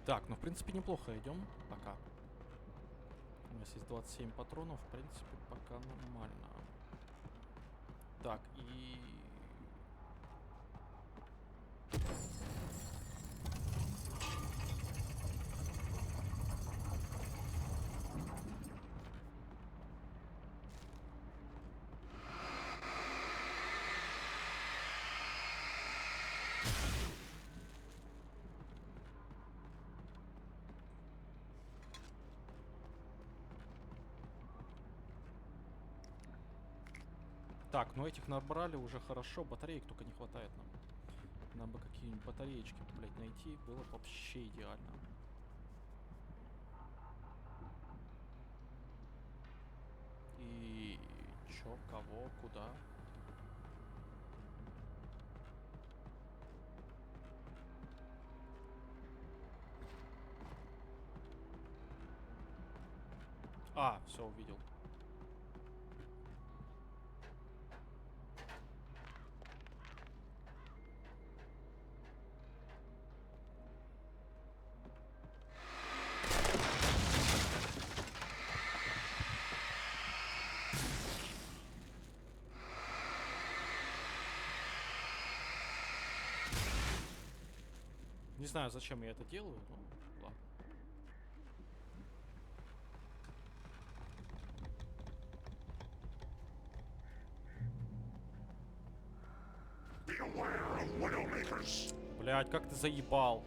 Так, ну в принципе неплохо идем пока. У нас есть 27 патронов, в принципе, пока нормально. Так, и... Так, ну этих набрали уже хорошо, батареек только не хватает нам. Нам бы какие-нибудь батареечки, блядь, найти, было бы вообще идеально. И чё, кого, куда? А, все увидел. Не знаю, зачем я это делаю, но ладно. Блядь, как ты заебал.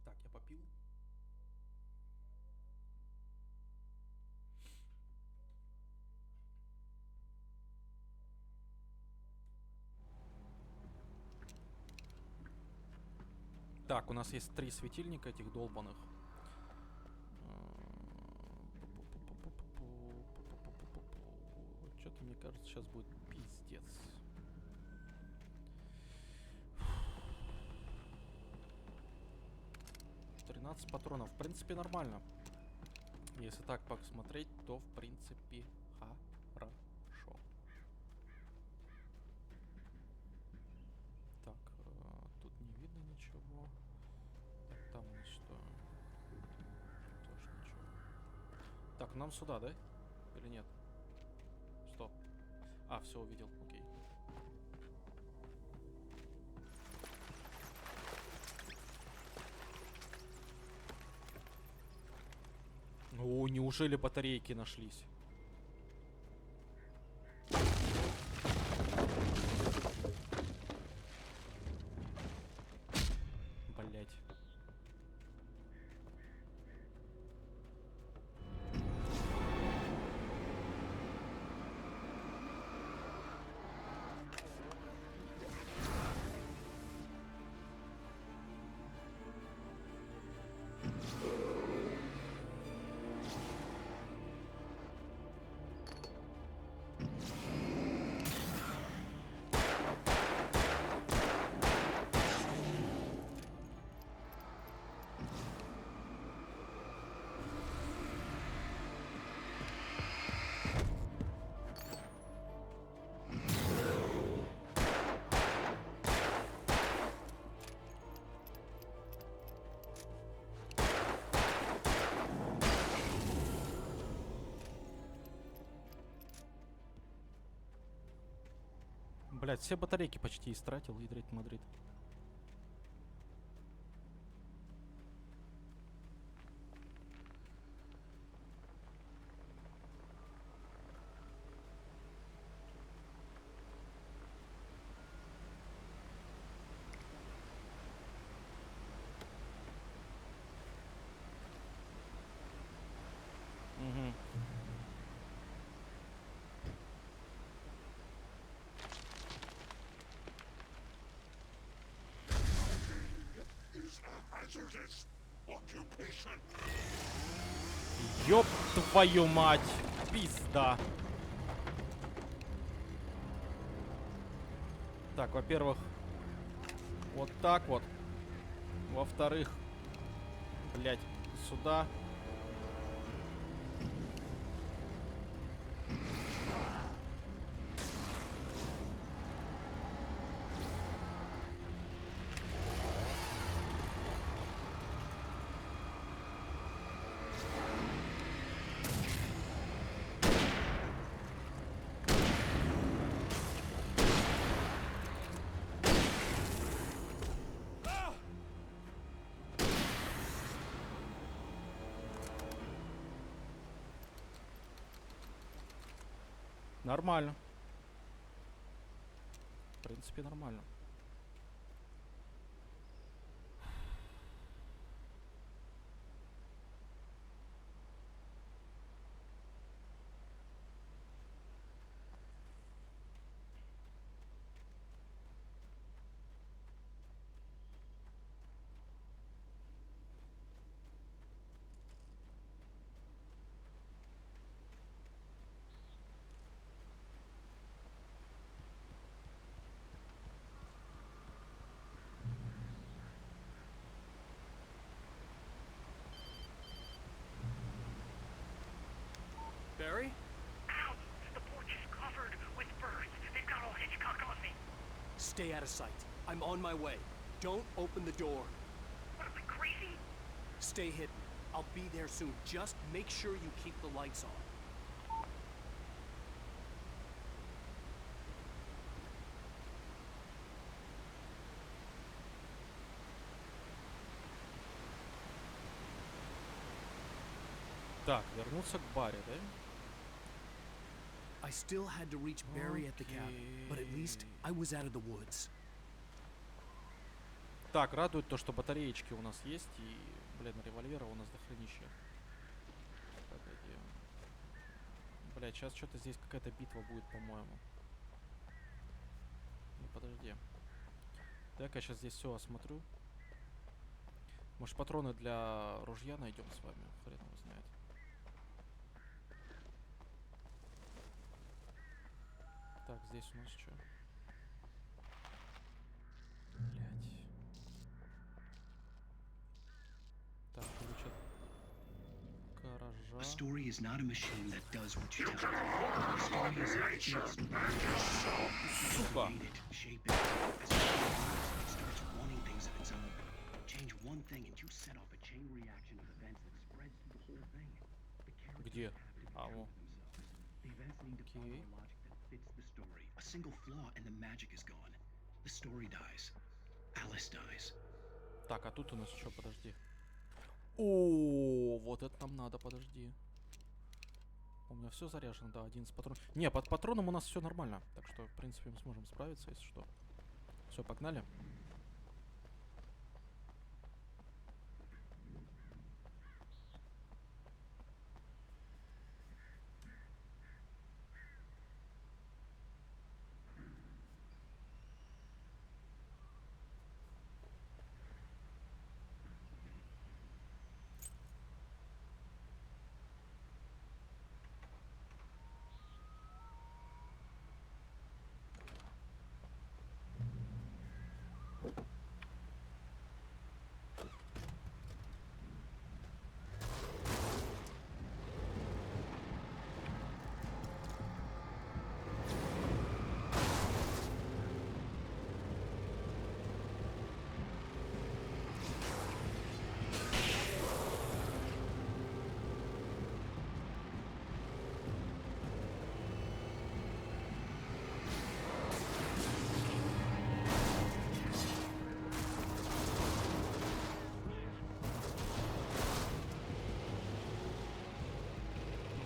Так, я попил. Так, у нас есть 3 светильника этих долбаных. Что-то, мне кажется, сейчас будет пиздец. — 13 патронов. В принципе, нормально. Если так посмотреть, то в принципе хорошо. Так, тут не видно ничего. Так, там у нас что? Тоже ничего. Так, нам сюда, да? Или нет? Стоп. А, все увидел, окей. О, неужели батарейки нашлись? Блять. Блять, все батарейки почти истратил, ядрить Мадрид. Угу. Ёб твою мать! Пизда! Так, во-первых, вот так вот. Во-вторых, блять, сюда. Нормально. В принципе, нормально. Barry? Ow! The porch is covered with birds. They've got all Hitchcock on me. Stay out of sight. I'm on my way. Don't open the door. What am I, crazy? Stay hidden. I'll be there soon. Just make sure you keep the lights on. Так, вернуться к баре, да? I still had to reach Barry at the cabin, but at least I was out of the woods. Так, радует то, что батареечки у нас есть, и, блин, револьвера у нас дохренища. Погоди. Блядь, сейчас что-то здесь какая-то битва будет, по-моему. Ну, подожди. Так, я сейчас здесь все осмотрю. Может, патроны для ружья найдем с вами? Хрен его знает. Так, здесь у нас что? Блять. Так, ключ от гаража. A story is not a machine that does what you tell it. A story is a beast. Сука! Create it, shape it. As it grows, it starts wanting things of its own. Change one thing and you set off a chain reaction of events that spreads through the whole thing. The characters Где? have to be А, true во. to themselves. The events need to follow a logic that fits the story. A single flaw and the magic is gone. The story dies. Alice dies. Так, а тут у нас что? Подожди. О, вот это нам надо, подожди. У меня все заряжено, да, 11 патронов. Не, под патроном у нас все нормально. Так что, в принципе, мы сможем справиться, если что. Все, погнали.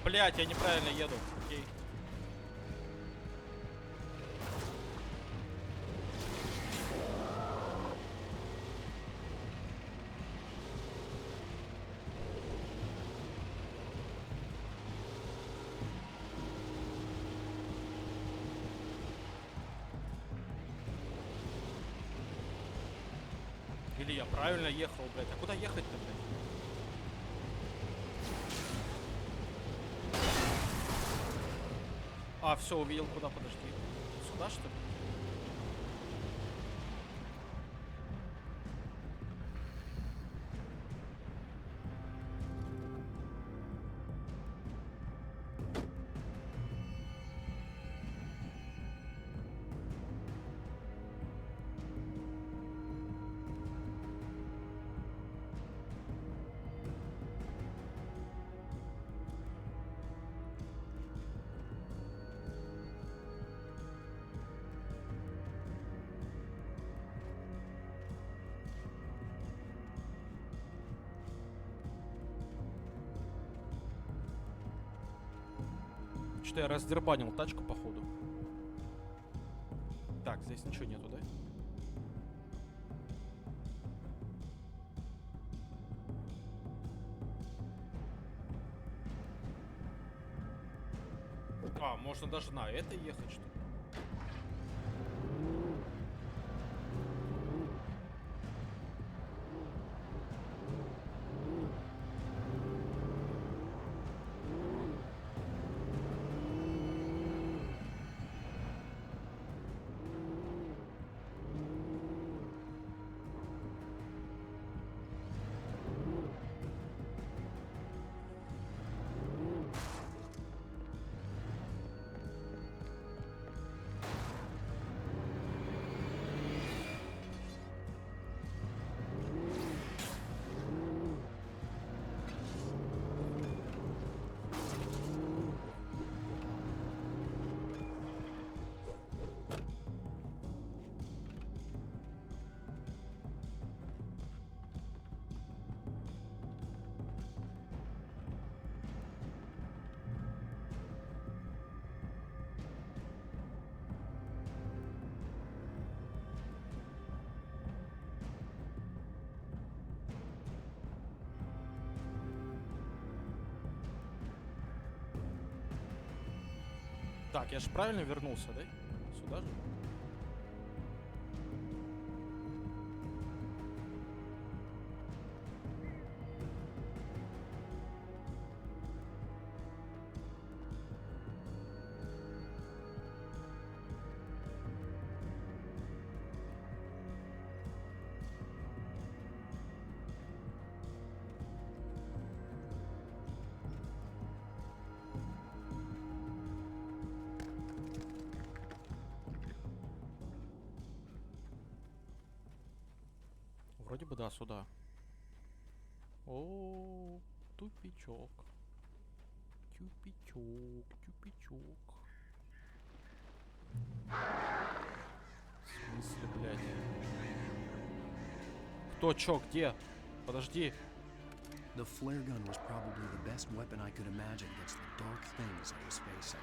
Блять, я неправильно еду. Окей. Или я правильно ехал, блядь. А куда ехать-то, блядь? А, все, увидел, куда, подожди. Сюда, что ли? Что-то я раздербанил тачку, походу. Так, здесь ничего нету, да? А, можно даже на это ехать, что ли? Так, я же правильно вернулся, да? Сюда же? Вроде бы да, сюда. О, тупичок. Тупичок, тупичок. В смысле, блядь? Кто, чё, где? Подожди. The flare gun was probably the best weapon I could imagine against the dark things I was facing.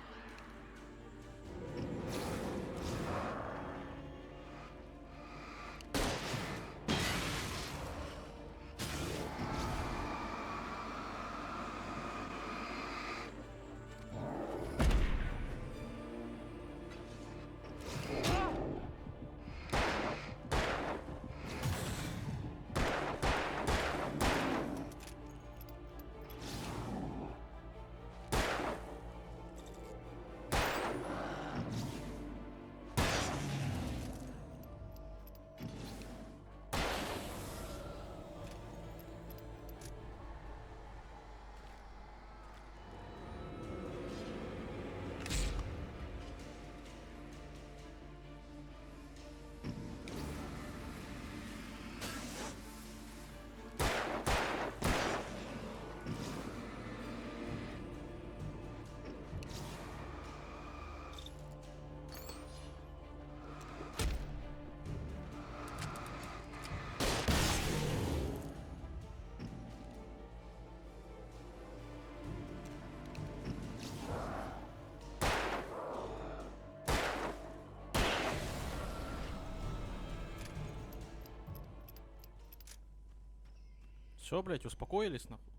Все, блядь, успокоились, нахуй.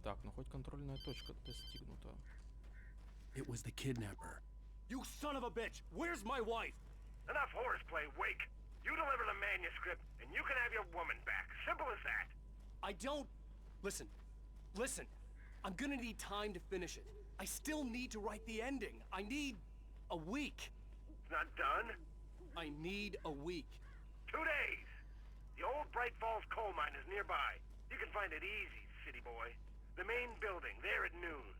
Так, ну хоть контрольная точка достигнута. It was the kidnapper. You son of a bitch! Where's my wife? Enough horseplay, Wake. You deliver the manuscript, and you can have your woman back. Simple as that. I don't... Listen. Listen. I'm gonna need time to finish it. I still need to write the ending. I need... a week. It's not done? I need a week. 2 days. The old Bright Falls coal mine is nearby. You can find it easy, city boy. The main building, there at noon.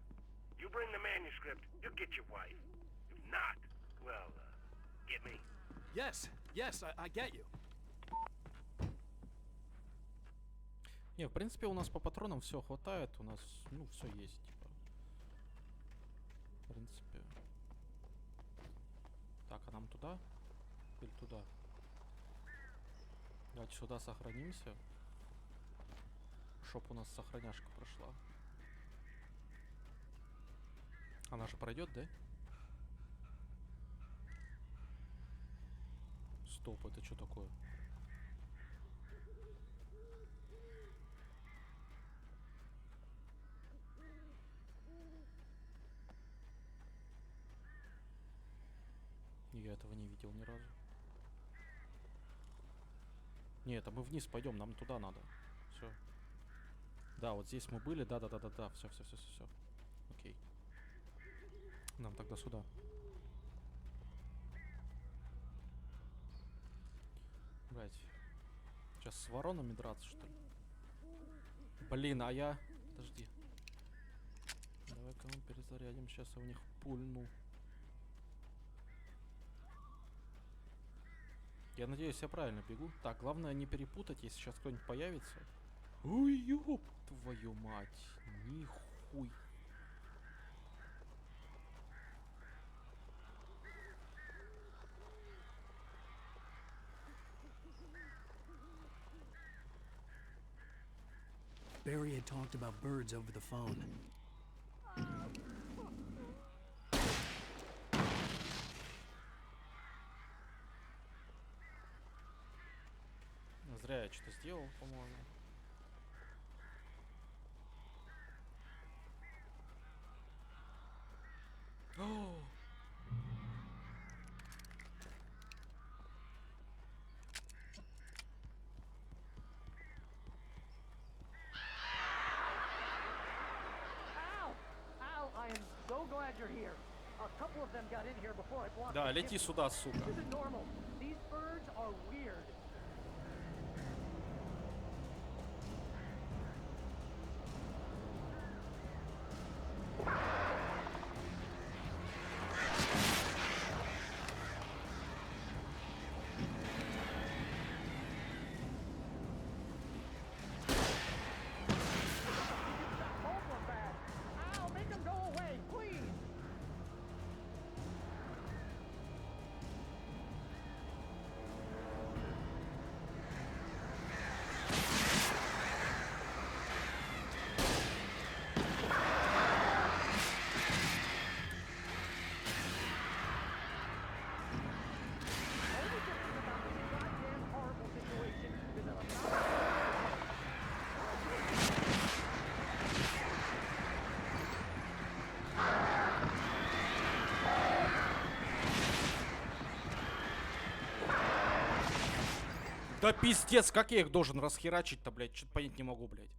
You bring the manuscript, you'll get your wife. If not, well, get me. Yes, I get you. Не, в принципе, у нас по патронам все хватает. У нас, ну, все есть, типа. В принципе. Так, а нам туда? Или туда? Давайте сюда сохранимся. Чтоб у нас сохраняшка прошла. Она же пройдет, да? Стоп, это что такое? Я этого не видел ни разу. Не, это мы вниз пойдем, нам туда надо. Все. Да, вот здесь мы были, да. Все. Окей. Нам тогда сюда. Блять. Сейчас с воронами драться, что ли? Блин, а я... Подожди. Давай-ка мы перезарядим. Сейчас я в них пульну. Я надеюсь, я правильно бегу. Так, главное не перепутать, если сейчас кто-нибудь появится. Ой, ёб твою мать. Нихуй. Barry had talked about birds over the phone. Зря я что-то сделал, по-моему. Al, I am so glad you're here. A couple of them got in here before I blocked Да, the лети chimney. сюда, сука. This isn't normal. These birds are weird. Both are bad. Al, make them go away, please. Only good thing about this goddamn horrible situation is that I'm not. Да пиздец, как я их должен расхерачить-то, блядь? Что-то понять не могу, блядь.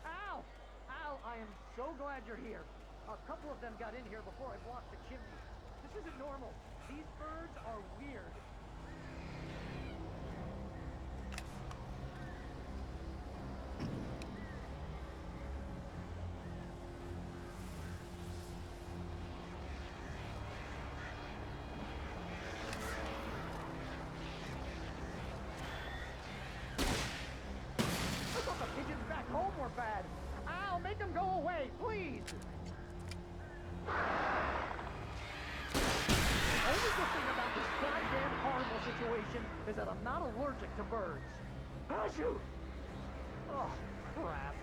Al! Al, I am so glad you're here. A couple of them got in here before I blocked the chimney. This isn't normal. These birds are weird. I thought the pigeons back home were bad. Al, make them go away, please. Only good thing about this goddamn horrible situation is that I'm not allergic to birds. Achoo! Oh, crap.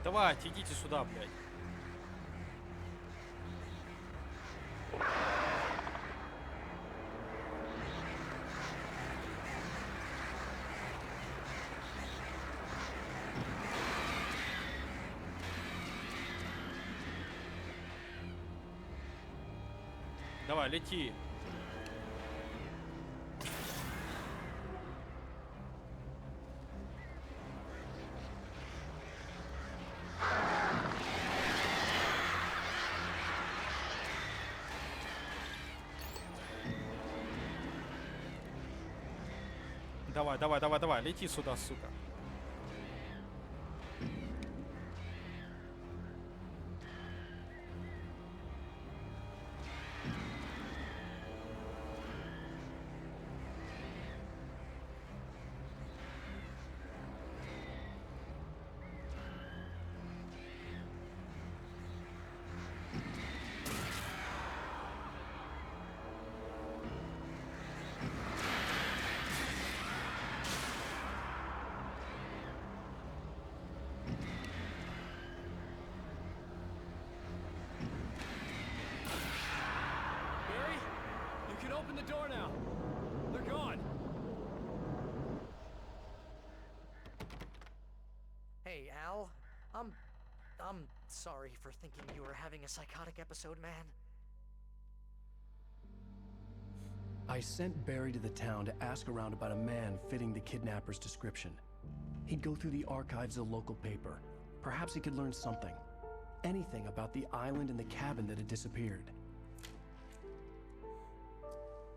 Давайте, идите сюда, блядь. Давай, лети. Давай, давай, давай, давай, лети сюда, сука. open the door now. They're gone. Hey, Al. I'm sorry for thinking you were having a psychotic episode, man. I sent Barry to the town to ask around about a man fitting the kidnapper's description. He'd go through the archives of the local paper. Perhaps he could learn something. Anything about the island and the cabin that had disappeared.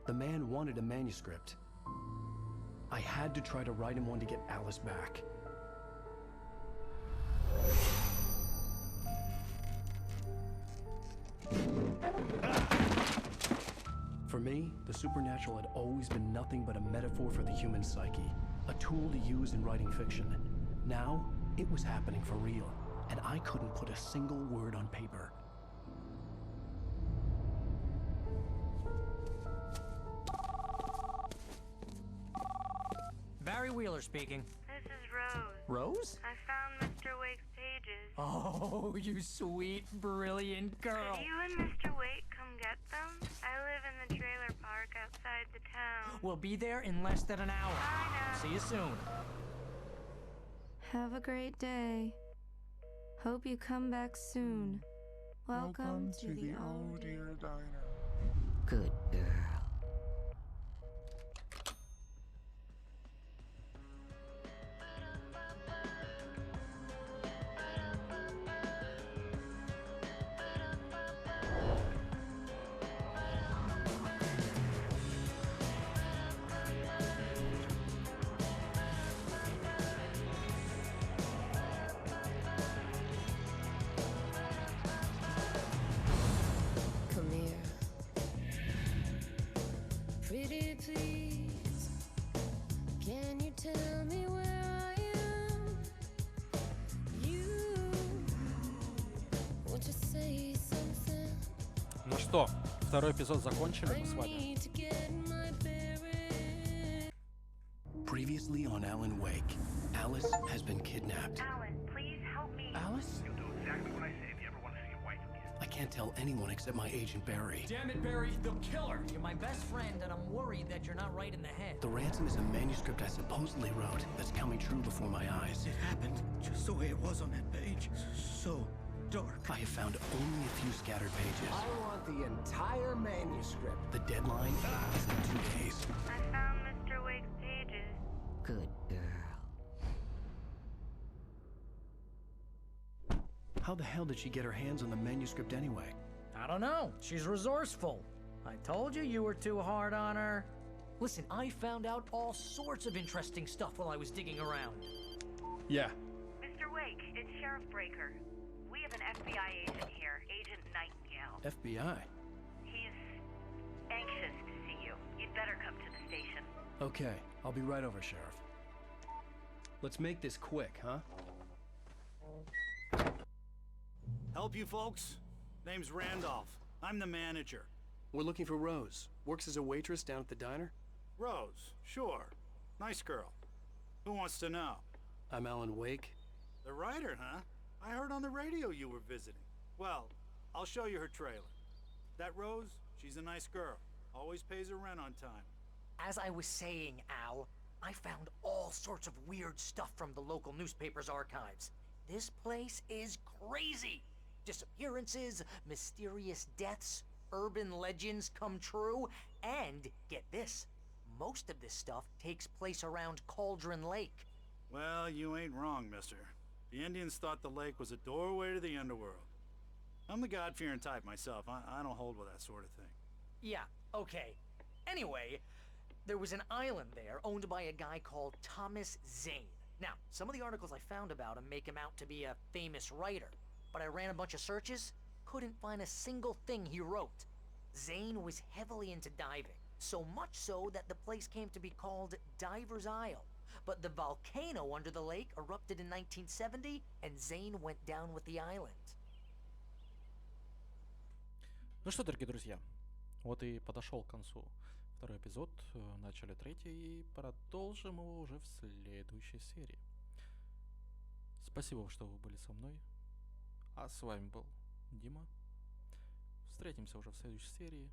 The man wanted a manuscript. I had to try to write him one to get Alice back. For me, the supernatural had always been nothing but a metaphor for the human psyche, a tool to use in writing fiction. Now, it was happening for real, and I couldn't put a single word on paper. Barry Wheeler speaking. This is Rose. Rose? I found Mr. Wake's pages. Oh, you sweet, brilliant girl. Could you and Mr. Wake come get them? I live in the trailer park outside the town. We'll be there in less than an hour. Bye now. See you soon. Have a great day. Hope you come back soon. Welcome to the Oh Dear Diner. Good girl. Come here. Pretty please, can you tell me where I am? You want to say something? Ну что, второй эпизод закончили мы с вами. Need to get my bearings. Previously on Alan Wake, Alice has been kidnapped. Alan, please help me. Alice? You'll do exactly what I say if you ever want to see your wife again. I can't tell anyone except my agent Barry. Damn it, Barry, they'll kill her. You're my best friend, and I'm worried that you're not right in the head. The ransom is a manuscript I supposedly wrote that's coming true before my eyes. It happened just the way it was on that page. So dark. I have found only a few scattered pages. I want the entire manuscript. The deadline is in 2 days. I found Mr. Wake's pages. Good girl. How the hell did she get her hands on the manuscript anyway? I don't know. She's resourceful. I told you you were too hard on her. Listen, I found out all sorts of interesting stuff while I was digging around. Yeah. Mr. Wake, it's Sheriff Breaker. We have an FBI agent here, Agent Nightingale. FBI? He's anxious to see you. You'd better come to the station. Okay, I'll be right over, Sheriff. Let's make this quick, huh? Help you folks? Name's Randolph. I'm the manager. We're looking for Rose. Works as a waitress down at the diner. Rose, sure. Nice girl. Who wants to know? I'm Alan Wake. The writer, huh? I heard on the radio you were visiting. Well, I'll show you her trailer. That Rose, she's a nice girl. Always pays her rent on time. As I was saying, Al, I found all sorts of weird stuff from the local newspaper's archives. This place is crazy. Disappearances, mysterious deaths, urban legends come true, and get this, most of this stuff takes place around Cauldron Lake. Well, you ain't wrong, mister. The Indians thought the lake was a doorway to the underworld. I'm the God-fearing type myself. I don't hold with that sort of thing. Yeah, okay. Anyway, there was an island there owned by a guy called Thomas Zane. Now, some of the articles I found about him make him out to be a famous writer, but I ran a bunch of searches, couldn't find a single thing he wrote. Zane was heavily into diving, so much so that the place came to be called Diver's Isle. But the volcano under the lake erupted in 1970, and Zane went down with the island. Ну что, дорогие друзья, вот и подошел к концу второй эпизод. Начали третий и продолжим его уже в следующей серии. Спасибо, что вы были со мной. А с вами был Дима. Встретимся уже в следующей серии.